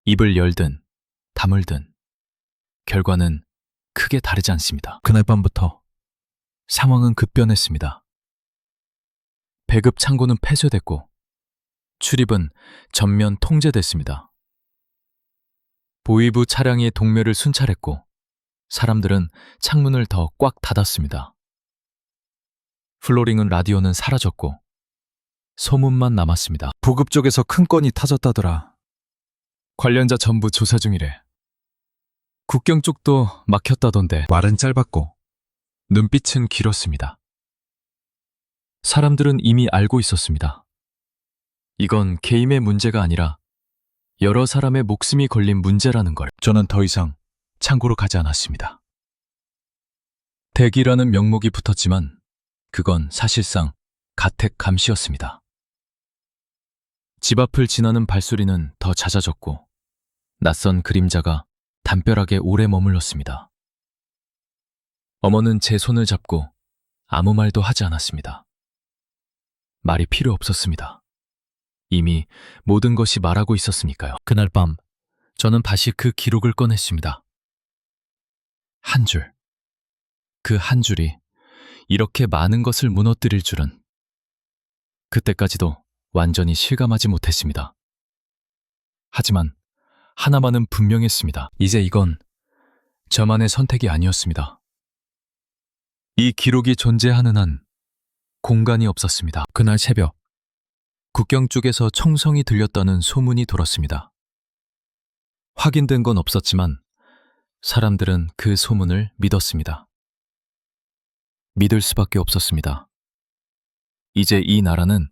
입을 열든 다물든 결과는 크게 다르지 않습니다. 그날 밤부터 상황은 급변했습니다. 배급 창고는 폐쇄됐고 출입은 전면 통제됐습니다. 보위부 차량이 동묘를 순찰했고 사람들은 창문을 더 꽉 닫았습니다. 플로링은 라디오는 사라졌고 소문만 남았습니다. 보급 쪽에서 큰 건이 타졌다더라. 관련자 전부 조사 중이래. 국경 쪽도 막혔다던데. 말은 짧았고 눈빛은 길었습니다. 사람들은 이미 알고 있었습니다. 이건 개인의 문제가 아니라 여러 사람의 목숨이 걸린 문제라는 걸. 저는 더 이상 창고로 가지 않았습니다. 대기라는 명목이 붙었지만 그건 사실상 가택 감시였습니다. 집 앞을 지나는 발소리는 더 잦아졌고 낯선 그림자가 담벼락에 오래 머물렀습니다. 어머는 제 손을 잡고 아무 말도 하지 않았습니다. 말이 필요 없었습니다. 이미 모든 것이 말하고 있었으니까요. 그날 밤 저는 다시 그 기록을 꺼냈습니다. 한 줄. 그 한 줄이 이렇게 많은 것을 무너뜨릴 줄은 그때까지도 완전히 실감하지 못했습니다. 하지만 하나만은 분명했습니다. 이제 이건 저만의 선택이 아니었습니다. 이 기록이 존재하는 한 공간이 없었습니다. 그날 새벽 국경 쪽에서 총성이 들렸다는 소문이 돌았습니다. 확인된 건 없었지만 사람들은 그 소문을 믿었습니다. 믿을 수밖에 없었습니다. 이제 이 나라는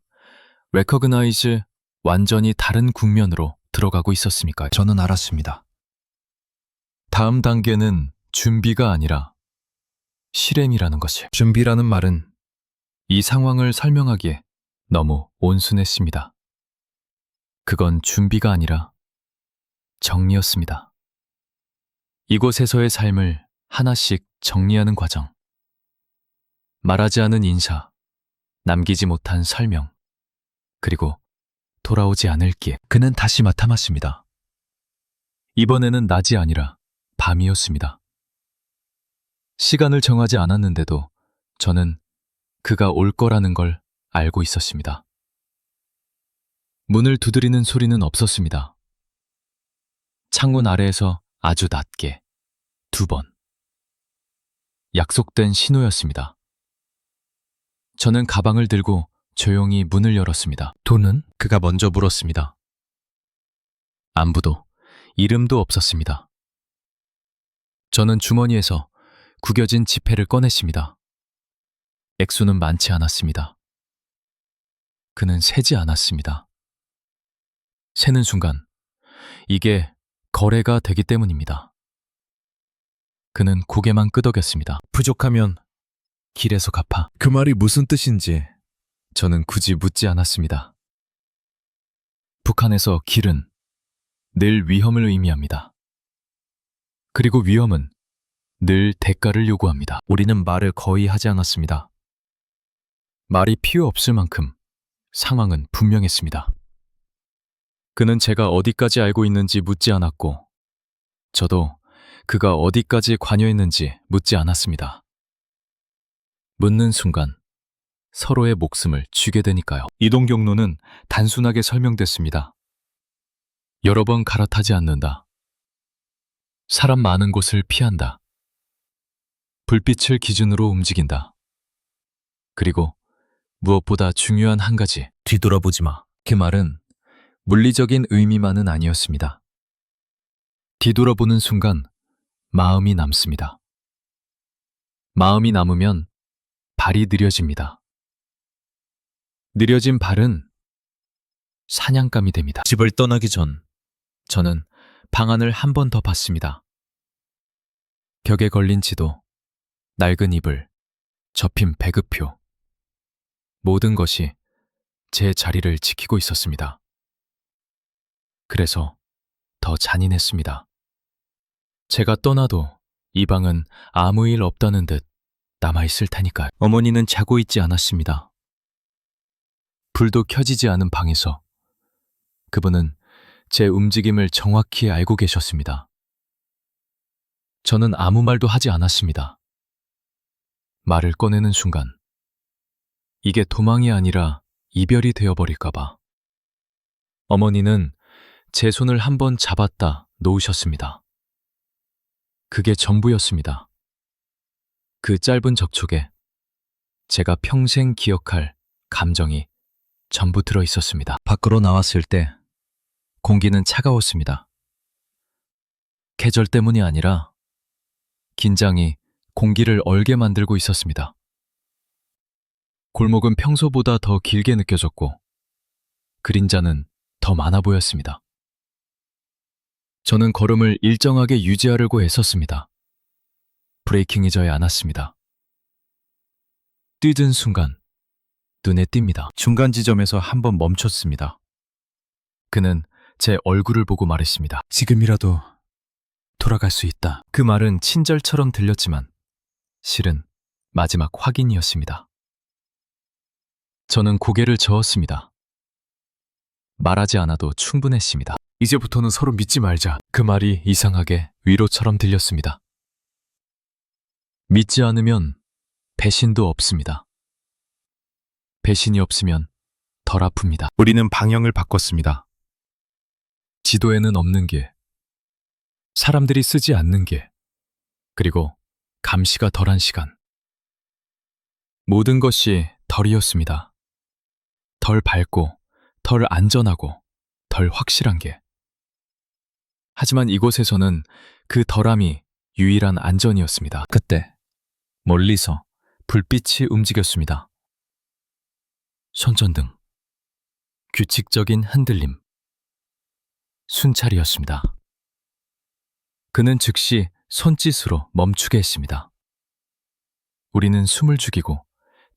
recognize 완전히 다른 국면으로 들어가고 있었으니까요. 저는 알았습니다. 다음 단계는 준비가 아니라 실행이라는 것을. 준비라는 말은 이 상황을 설명하기에 너무 온순했습니다. 그건 준비가 아니라 정리였습니다. 이곳에서의 삶을 하나씩 정리하는 과정. 말하지 않은 인사, 남기지 못한 설명, 그리고 돌아오지 않을 길. 그는 다시 나타났습니다. 이번에는 낮이 아니라 밤이었습니다. 시간을 정하지 않았는데도 저는 그가 올 거라는 걸 알고 있었습니다. 문을 두드리는 소리는 없었습니다. 창문 아래에서 아주 낮게 2번. 약속된 신호였습니다. 저는 가방을 들고 조용히 문을 열었습니다. 돈은? 그가 먼저 물었습니다. 안부도 이름도 없었습니다. 저는 주머니에서 구겨진 지폐를 꺼냈습니다. 액수는 많지 않았습니다. 그는 세지 않았습니다. 세는 순간 이게 거래가 되기 때문입니다. 그는 고개만 끄덕였습니다. 부족하면 길에서 갚아. 그 말이 무슨 뜻인지 저는 굳이 묻지 않았습니다. 북한에서 길은 늘 위험을 의미합니다. 그리고 위험은 늘 대가를 요구합니다. 우리는 말을 거의 하지 않았습니다. 말이 필요 없을 만큼 상황은 분명했습니다. 그는 제가 어디까지 알고 있는지 묻지 않았고 저도 그가 어디까지 관여했는지 묻지 않았습니다. 묻는 순간 서로의 목숨을 쥐게 되니까요. 이동 경로는 단순하게 설명됐습니다. 여러 번 갈아타지 않는다. 사람 많은 곳을 피한다. 불빛을 기준으로 움직인다. 그리고 무엇보다 중요한 한 가지, 뒤돌아보지 마. 그 말은 물리적인 의미만은 아니었습니다. 뒤돌아보는 순간 마음이 남습니다. 마음이 남으면 발이 느려집니다. 느려진 발은 사냥감이 됩니다. 집을 떠나기 전 저는 방안을 한 번 더 봤습니다. 벽에 걸린 지도, 낡은 이불, 접힌 배급표. 모든 것이 제 자리를 지키고 있었습니다. 그래서 더 잔인했습니다. 제가 떠나도 이 방은 아무 일 없다는 듯 남아있을 테니까요. 어머니는 자고 있지 않았습니다. 불도 켜지지 않은 방에서 그분은 제 움직임을 정확히 알고 계셨습니다. 저는 아무 말도 하지 않았습니다. 말을 꺼내는 순간 이게 도망이 아니라 이별이 되어버릴까봐. 어머니는 제 손을 한번 잡았다 놓으셨습니다. 그게 전부였습니다. 그 짧은 접촉에 제가 평생 기억할 감정이 전부 들어 있었습니다. 밖으로 나왔을 때 공기는 차가웠습니다. 계절 때문이 아니라 긴장이 공기를 얼게 만들고 있었습니다. 골목은 평소보다 더 길게 느껴졌고 그림자는 더 많아 보였습니다. 저는 걸음을 일정하게 유지하려고 애썼습니다. 브레이킹이 져야 않았습니다. 뛰던 순간 눈에 띕니다. 중간 지점에서 한번 멈췄습니다. 그는 제 얼굴을 보고 말했습니다. 지금이라도 돌아갈 수 있다. 그 말은 친절처럼 들렸지만 실은 마지막 확인이었습니다. 저는 고개를 저었습니다. 말하지 않아도 충분했습니다. 이제부터는 서로 믿지 말자. 그 말이 이상하게 위로처럼 들렸습니다. 믿지 않으면 배신도 없습니다. 배신이 없으면 덜 아픕니다. 우리는 방향을 바꿨습니다. 지도에는 없는 길, 사람들이 쓰지 않는 길, 그리고 감시가 덜한 시간. 모든 것이 덜이었습니다. 덜 밝고, 덜 안전하고, 덜 확실한 길. 하지만 이곳에서는 그 덜함이 유일한 안전이었습니다. 그때 멀리서 불빛이 움직였습니다. 손전등, 규칙적인 흔들림, 순찰이었습니다. 그는 즉시 손짓으로 멈추게 했습니다. 우리는 숨을 죽이고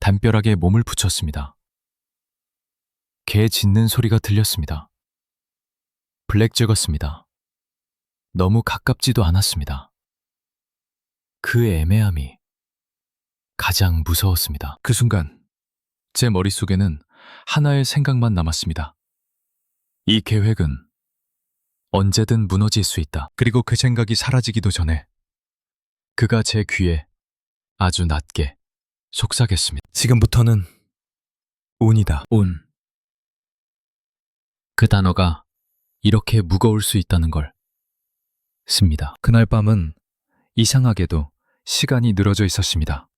담벼락에 몸을 붙였습니다. 개 짖는 소리가 들렸습니다. 블랙잭었습니다. 너무 가깝지도 않았습니다. 그 애매함이 가장 무서웠습니다. 그 순간 제 머릿속에는 하나의 생각만 남았습니다. 이 계획은 언제든 무너질 수 있다. 그리고 그 생각이 사라지기도 전에 그가 제 귀에 아주 낮게 속삭였습니다. 지금부터는 운이다. 운. 그 단어가 이렇게 무거울 수 있다는 걸 씁니다. 그날 밤은 이상하게도 시간이 늘어져 있었습니다.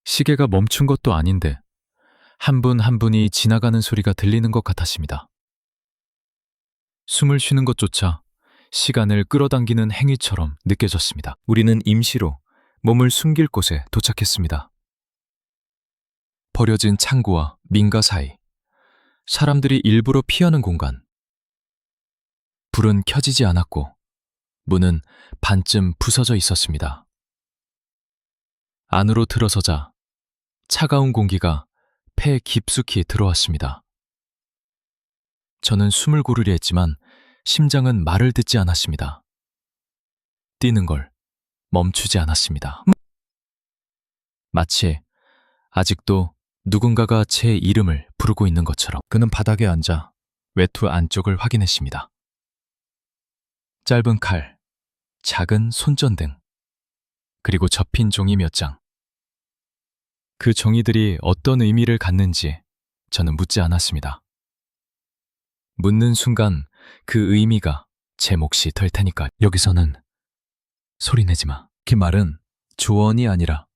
시계가 멈춘 것도 아닌데 한 분 한 분이 지나가는 소리가 들리는 것 같았습니다. 숨을 쉬는 것조차 시간을 끌어당기는 행위처럼 느껴졌습니다. 우리는 임시로 몸을 숨길 곳에 도착했습니다. 버려진 창고와 민가 사이, 사람들이 일부러 피하는 공간. 불은 켜지지 않았고 문은 반쯤 부서져 있었습니다. 안으로 들어서자 차가운 공기가 폐에 깊숙이 들어왔습니다. 저는 숨을 고르려 했지만 심장은 말을 듣지 않았습니다. 뛰는 걸 멈추지 않았습니다. 마치 아직도 누군가가 제 이름을 부르고 있는 것처럼. 그는 바닥에 앉아 외투 안쪽을 확인했습니다. 짧은 칼, 작은 손전등, 그리고 접힌 종이 몇 장. 그 종이들이 어떤 의미를 갖는지 저는 묻지 않았습니다. 묻는 순간 그 의미가 제 몫이 될 테니까. 여기서는 소리내지 마. 그 말은 조언이 아니라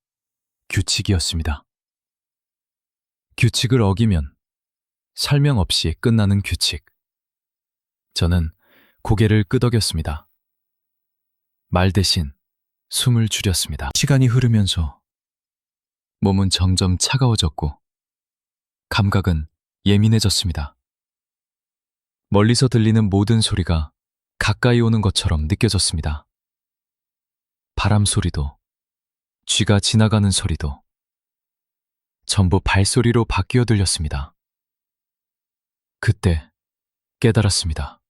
규칙이었습니다. 규칙을 어기면 설명 없이 끝나는 규칙. 저는 고개를 끄덕였습니다. 말 대신 숨을 줄였습니다. 시간이 흐르면서 몸은 점점 차가워졌고 감각은 예민해졌습니다. 멀리서 들리는 모든 소리가 가까이 오는 것처럼 느껴졌습니다. 바람 소리도, 쥐가 지나가는 소리도 전부 발소리로 바뀌어 들렸습니다. 그때 깨달았습니다.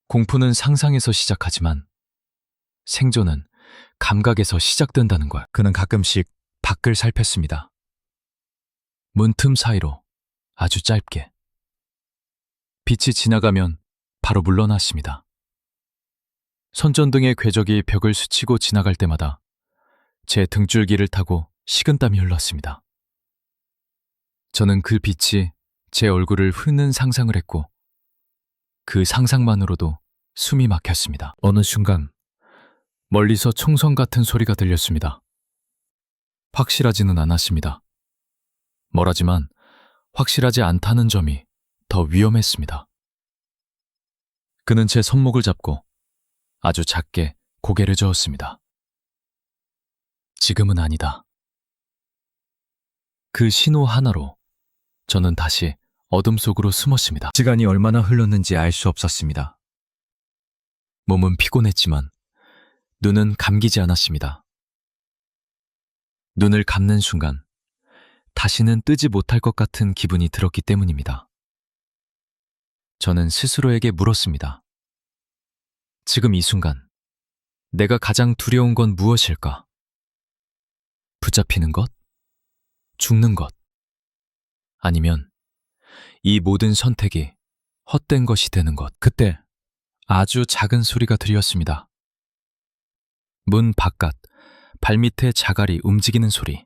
공포는 상상에서 시작하지만 생존은 감각에서 시작된다는 걸. 그는 가끔씩 밖을 살폈습니다. 문틈 사이로 아주 짧게. 빛이 지나가면 바로 물러났습니다. 손전등의 궤적이 벽을 스치고 지나갈 때마다 제 등줄기를 타고 식은땀이 흘렀습니다. 저는 그 빛이 제 얼굴을 훑는 상상을 했고 그 상상만으로도 숨이 막혔습니다. 어느 순간 멀리서 총성 같은 소리가 들렸습니다. 확실하지는 않았습니다. 뭐라지만 확실하지 않다는 점이 더 위험했습니다. 그는 제 손목을 잡고 아주 작게 고개를 저었습니다. 지금은 아니다. 그 신호 하나로 저는 다시 어둠 속으로 숨었습니다. 시간이 얼마나 흘렀는지 알 수 없었습니다. 몸은 피곤했지만 눈은 감기지 않았습니다. 눈을 감는 순간 다시는 뜨지 못할 것 같은 기분이 들었기 때문입니다. 저는 스스로에게 물었습니다. 지금 이 순간 내가 가장 두려운 건 무엇일까? 붙잡히는 것? 죽는 것? 아니면 이 모든 선택이 헛된 것이 되는 것? 그때 아주 작은 소리가 들렸습니다. 문 바깥 발밑에 자갈이 움직이는 소리.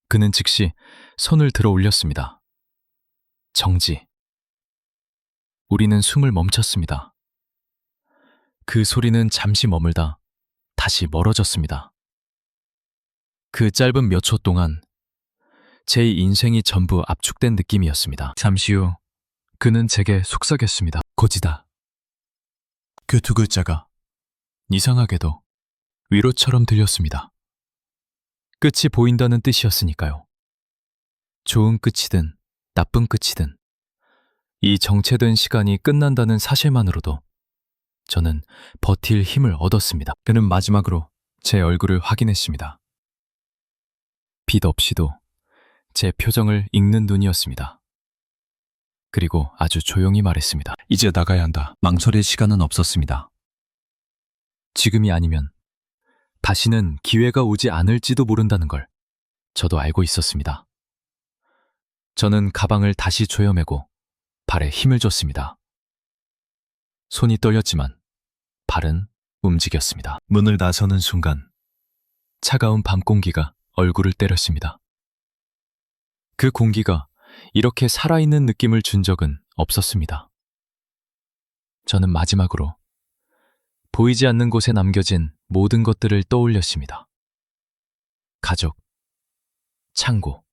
그는 즉시 손을 들어 올렸습니다. 정지. 우리는 숨을 멈췄습니다. 그 소리는 잠시 머물다 다시 멀어졌습니다. 그 짧은 몇 초 동안 제 인생이 전부 압축된 느낌이었습니다. 잠시 후 그는 제게 속삭였습니다. 고지다. 그 두 글자가 이상하게도 위로처럼 들렸습니다. 끝이 보인다는 뜻이었으니까요. 좋은 끝이든 나쁜 끝이든 이 정체된 시간이 끝난다는 사실만으로도 저는 버틸 힘을 얻었습니다. 그는 마지막으로 제 얼굴을 확인했습니다. 빛 없이도 제 표정을 읽는 눈이었습니다. 그리고 아주 조용히 말했습니다. 이제 나가야 한다. 망설일 시간은 없었습니다. 지금이 아니면 다시는 기회가 오지 않을지도 모른다는 걸 저도 알고 있었습니다. 저는 가방을 다시 조여매고 발에 힘을 줬습니다. 손이 떨렸지만 발은 움직였습니다. 문을 나서는 순간 차가운 밤 공기가 얼굴을 때렸습니다. 그 공기가 이렇게 살아있는 느낌을 준 적은 없었습니다. 저는 마지막으로 보이지 않는 곳에 남겨진 모든 것들을 떠올렸습니다. 가족, 창고,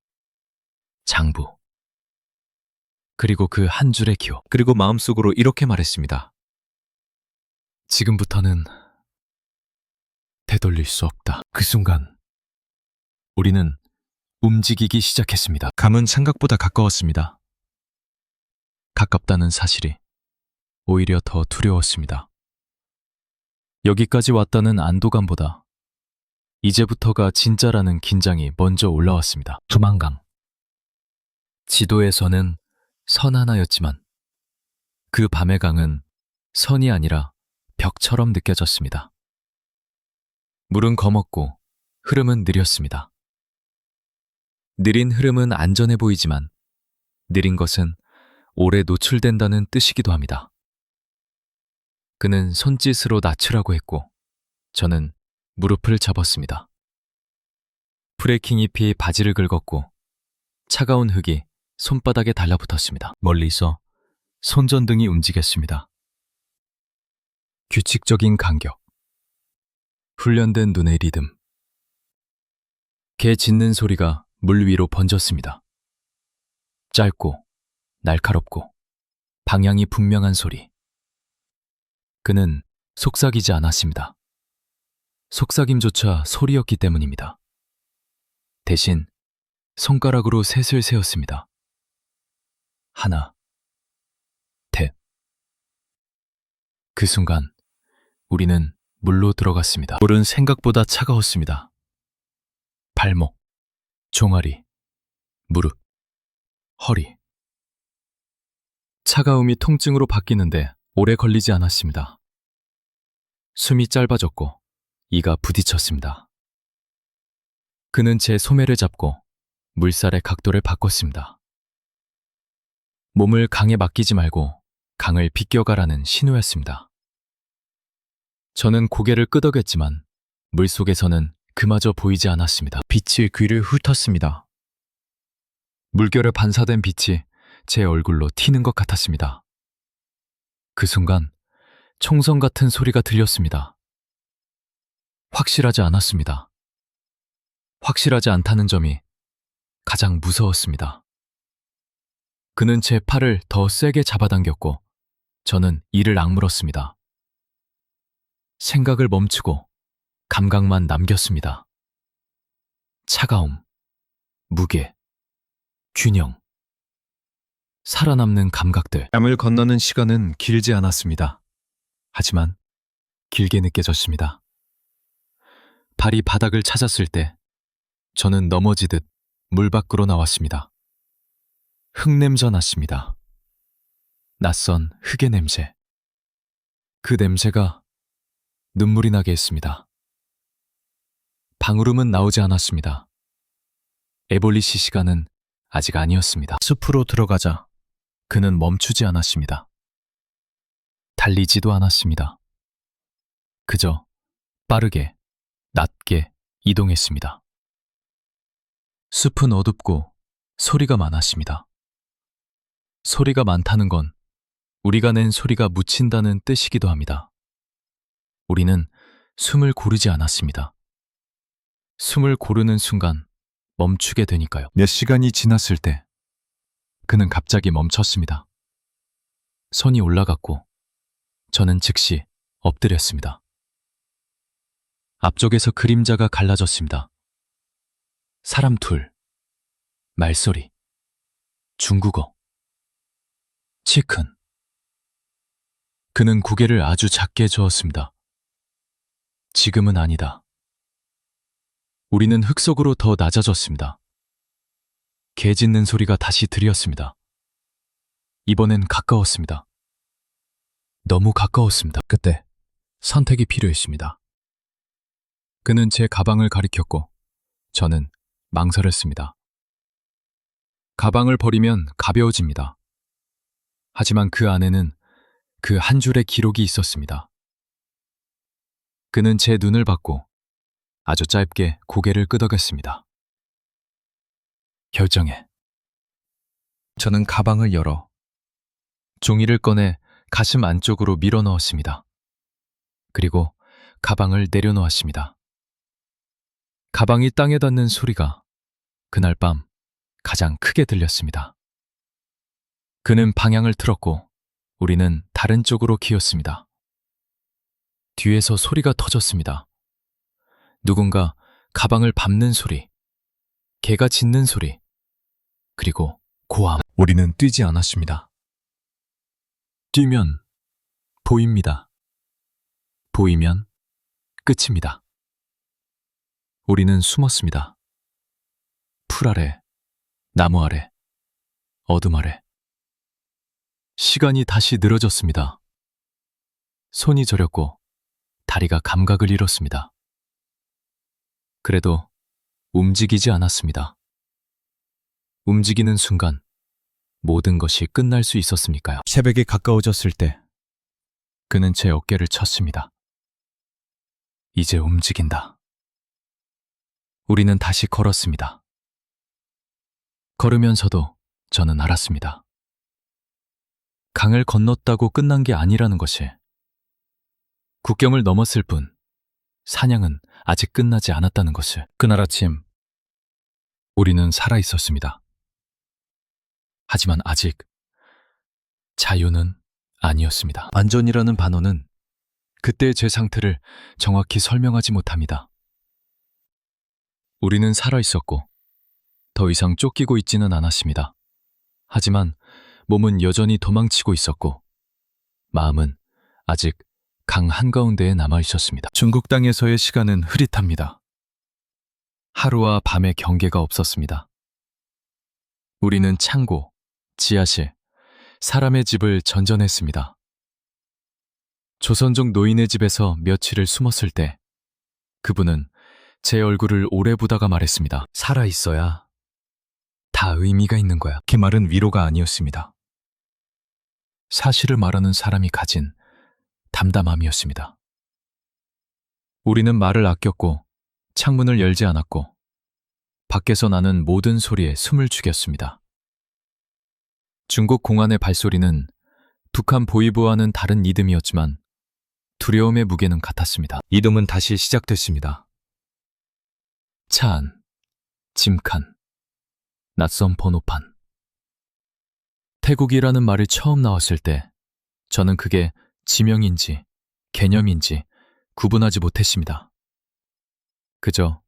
장부, 그리고 그 한 줄의 기억. 그리고 마음속으로 이렇게 말했습니다. 지금부터는 되돌릴 수 없다. 그 순간 우리는 움직이기 시작했습니다. 감은 생각보다 가까웠습니다. 가깝다는 사실이 오히려 더 두려웠습니다. 여기까지 왔다는 안도감보다 이제부터가 진짜라는 긴장이 먼저 올라왔습니다. 두만강. 지도에서는 선 하나였지만 그 밤의 강은 선이 아니라 벽처럼 느껴졌습니다. 물은 검었고 흐름은 느렸습니다. 느린 흐름은 안전해 보이지만 느린 것은 오래 노출된다는 뜻이기도 합니다. 그는 손짓으로 낮추라고 했고 저는 무릎을 잡았습니다. 브레이킹 잎이 바지를 긁었고 차가운 흙이 손바닥에 달라붙었습니다. 멀리서 손전등이 움직였습니다. 규칙적인 간격, 훈련된 눈의 리듬. 개 짖는 소리가 물 위로 번졌습니다. 짧고 날카롭고 방향이 분명한 소리. 그는 속삭이지 않았습니다. 속삭임조차 소리였기 때문입니다. 대신 손가락으로 셋을 세었습니다. 하나, 셋. 그 순간 우리는 물로 들어갔습니다. 물은 생각보다 차가웠습니다. 발목, 종아리, 무릎, 허리. 차가움이 통증으로 바뀌는데 오래 걸리지 않았습니다. 숨이 짧아졌고 이가 부딪혔습니다. 그는 제 소매를 잡고 물살의 각도를 바꿨습니다. 몸을 강에 맡기지 말고 강을 비껴가라는 신호였습니다. 저는 고개를 끄덕였지만 물속에서는 그마저 보이지 않았습니다. 빛이 귀를 훑었습니다. 물결에 반사된 빛이 제 얼굴로 튀는 것 같았습니다. 그 순간 총성 같은 소리가 들렸습니다. 확실하지 않았습니다. 확실하지 않다는 점이 가장 무서웠습니다. 그는 제 팔을 더 세게 잡아당겼고 저는 이를 악물었습니다. 생각을 멈추고 감각만 남겼습니다. 차가움, 무게, 균형. 살아남는 감각들. 뺨을 건너는 시간은 길지 않았습니다. 하지만 길게 느껴졌습니다. 발이 바닥을 찾았을 때 저는 넘어지듯 물 밖으로 나왔습니다. 흙냄새 났습니다. 낯선 흙의 냄새. 그 냄새가 눈물이 나게 했습니다. 방울음은 나오지 않았습니다. 에볼리시 시간은 아직 아니었습니다. 숲으로 들어가자 그는 멈추지 않았습니다. 달리지도 않았습니다. 그저 빠르게, 낮게 이동했습니다. 숲은 어둡고 소리가 많았습니다. 소리가 많다는 건 우리가 낸 소리가 묻힌다는 뜻이기도 합니다. 우리는 숨을 고르지 않았습니다. 숨을 고르는 순간 멈추게 되니까요. 몇 시간이 지났을 때 그는 갑자기 멈췄습니다. 손이 올라갔고 저는 즉시 엎드렸습니다. 앞쪽에서 그림자가 갈라졌습니다. 사람 둘, 말소리, 중국어, 치큰. 그는 고개를 아주 작게 저었습니다. 지금은 아니다. 우리는 흙 속으로 더 낮아졌습니다. 개 짖는 소리가 다시 들렸습니다. 이번엔 가까웠습니다. 너무 가까웠습니다. 그때 선택이 필요했습니다. 그는 제 가방을 가리켰고 저는 망설였습니다. 가방을 버리면 가벼워집니다. 하지만 그 안에는 그 한 줄의 기록이 있었습니다. 그는 제 눈을 받고 아주 짧게 고개를 끄덕였습니다. 결정해. 저는 가방을 열어 종이를 꺼내 가슴 안쪽으로 밀어 넣었습니다. 그리고 가방을 내려놓았습니다. 가방이 땅에 닿는 소리가 그날 밤 가장 크게 들렸습니다. 그는 방향을 틀었고 우리는 다른 쪽으로 기었습니다. 뒤에서 소리가 터졌습니다. 누군가 가방을 밟는 소리, 개가 짖는 소리, 그리고 고함. 우리는 뛰지 않았습니다. 뛰면 보입니다. 보이면 끝입니다. 우리는 숨었습니다. 풀 아래, 나무 아래, 어둠 아래. 시간이 다시 늘어졌습니다. 손이 저렸고 다리가 감각을 잃었습니다. 그래도 움직이지 않았습니다. 움직이는 순간 모든 것이 끝날 수 있었으니까요. 새벽이 가까워졌을 때 그는 제 어깨를 쳤습니다. 이제 움직인다. 우리는 다시 걸었습니다. 걸으면서도 저는 알았습니다. 강을 건넜다고 끝난 게 아니라는 것이. 국경을 넘었을 뿐 사냥은 아직 끝나지 않았다는 것을. 그날 아침 우리는 살아 있었습니다. 하지만 아직 자유는 아니었습니다. 안전이라는 단어는 그때의 제 상태를 정확히 설명하지 못합니다. 우리는 살아 있었고 더 이상 쫓기고 있지는 않았습니다. 하지만 몸은 여전히 도망치고 있었고 마음은 아직 강 한가운데에 남아 있었습니다. 중국 땅에서의 시간은 흐릿합니다. 하루와 밤의 경계가 없었습니다. 우리는 창고, 지하실, 사람의 집을 전전했습니다. 조선족 노인의 집에서 며칠을 숨었을 때 그분은 제 얼굴을 오래 보다가 말했습니다. 살아 있어야 다 의미가 있는 거야. 그 말은 위로가 아니었습니다. 사실을 말하는 사람이 가진 담담함이었습니다. 우리는 말을 아꼈고 창문을 열지 않았고 밖에서 나는 모든 소리에 숨을 죽였습니다. 중국 공안의 발소리는 북한 보이브와는 다른 리듬이었지만 두려움의 무게는 같았습니다. 이동은 다시 시작됐습니다. 차안, 짐칸, 낯선 번호판. 태국이라는 말이 처음 나왔을 때 저는 그게 지명인지 개념인지 구분하지 못했습니다. 그저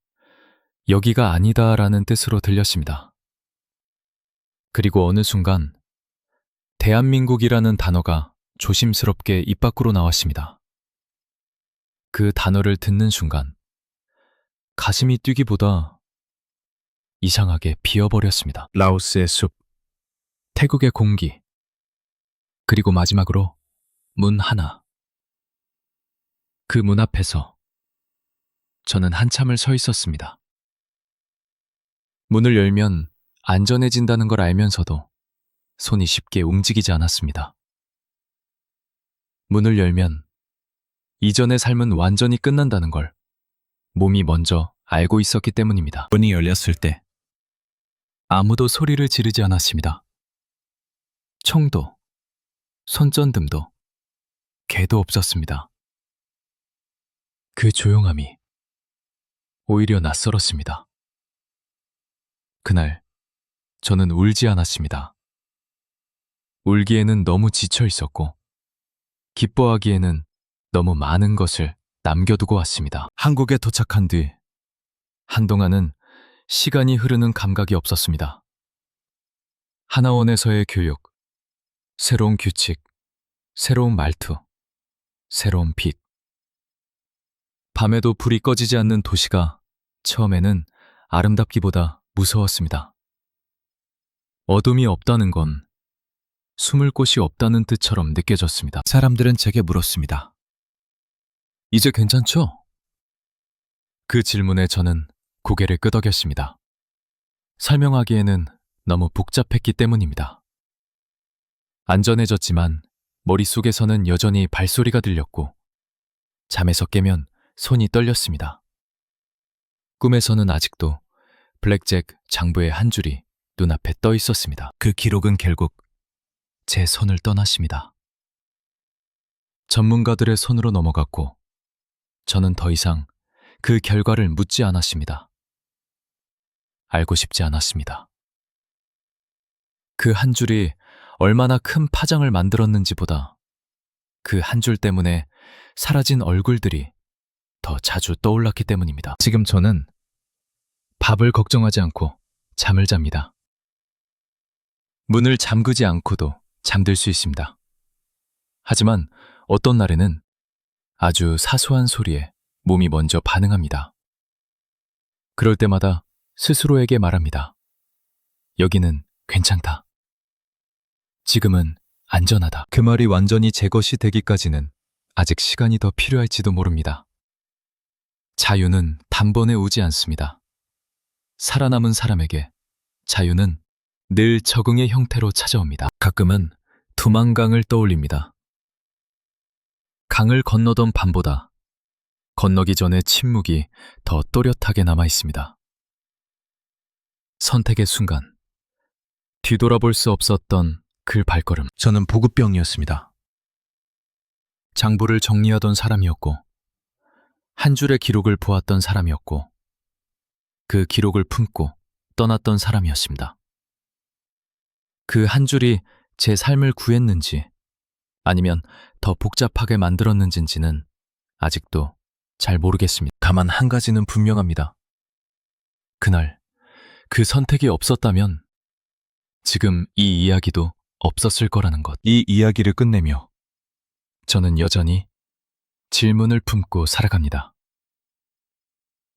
여기가 아니다라는 뜻으로 들렸습니다. 그리고 어느 순간 대한민국이라는 단어가 조심스럽게 입 밖으로 나왔습니다. 그 단어를 듣는 순간 가슴이 뛰기보다 이상하게 비어버렸습니다. 라오스의 숲, 태국의 공기, 그리고 마지막으로 문 하나. 그 문 앞에서 저는 한참을 서 있었습니다. 문을 열면 안전해진다는 걸 알면서도 손이 쉽게 움직이지 않았습니다. 문을 열면 이전의 삶은 완전히 끝난다는 걸 몸이 먼저 알고 있었기 때문입니다. 문이 열렸을 때 아무도 소리를 지르지 않았습니다. 총도, 손전등도, 개도 없었습니다. 그 조용함이 오히려 낯설었습니다. 그날 저는 울지 않았습니다. 울기에는 너무 지쳐 있었고 기뻐하기에는 너무 많은 것을 남겨두고 왔습니다. 한국에 도착한 뒤 한동안은 시간이 흐르는 감각이 없었습니다. 하나원에서의 교육, 새로운 규칙, 새로운 말투, 새로운 빛. 밤에도 불이 꺼지지 않는 도시가 처음에는 아름답기보다 무서웠습니다. 어둠이 없다는 건 숨을 곳이 없다는 뜻처럼 느껴졌습니다. 사람들은 제게 물었습니다. 이제 괜찮죠? 그 질문에 저는 고개를 끄덕였습니다. 설명하기에는 너무 복잡했기 때문입니다. 안전해졌지만 머릿속에서는 여전히 발소리가 들렸고 잠에서 깨면 손이 떨렸습니다. 꿈에서는 아직도 블랙잭 장부의 한 줄이 눈앞에 떠 있었습니다. 그 기록은 결국 제 손을 떠났습니다. 전문가들의 손으로 넘어갔고 저는 더 이상 그 결과를 묻지 않았습니다. 알고 싶지 않았습니다. 그 한 줄이 얼마나 큰 파장을 만들었는지보다 그 한 줄 때문에 사라진 얼굴들이 더 자주 떠올랐기 때문입니다. 지금 저는 밥을 걱정하지 않고 잠을 잡니다. 문을 잠그지 않고도 잠들 수 있습니다. 하지만 어떤 날에는 아주 사소한 소리에 몸이 먼저 반응합니다. 그럴 때마다 스스로에게 말합니다. 여기는 괜찮다. 지금은 안전하다. 그 말이 완전히 제 것이 되기까지는 아직 시간이 더 필요할지도 모릅니다. 자유는 단번에 오지 않습니다. 살아남은 사람에게 자유는 늘 적응의 형태로 찾아옵니다. 가끔은 두만강을 떠올립니다. 강을 건너던 밤보다 건너기 전의 침묵이 더 또렷하게 남아 있습니다. 선택의 순간, 뒤돌아볼 수 없었던 그 발걸음. 저는 보급병이었습니다. 장부를 정리하던 사람이었고, 한 줄의 기록을 보았던 사람이었고, 그 기록을 품고 떠났던 사람이었습니다. 그 한 줄이 제 삶을 구했는지 아니면 더 복잡하게 만들었는지는 아직도 잘 모르겠습니다. 다만 한 가지는 분명합니다. 그날 그 선택이 없었다면 지금 이 이야기도 없었을 거라는 것. 이 이야기를 끝내며 저는 여전히 질문을 품고 살아갑니다.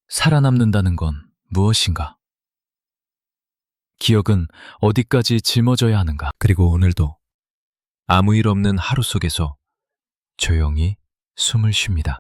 살아남는다는 건 무엇인가? 기억은 어디까지 짊어져야 하는가? 그리고 오늘도 아무 일 없는 하루 속에서 조용히 숨을 쉽니다.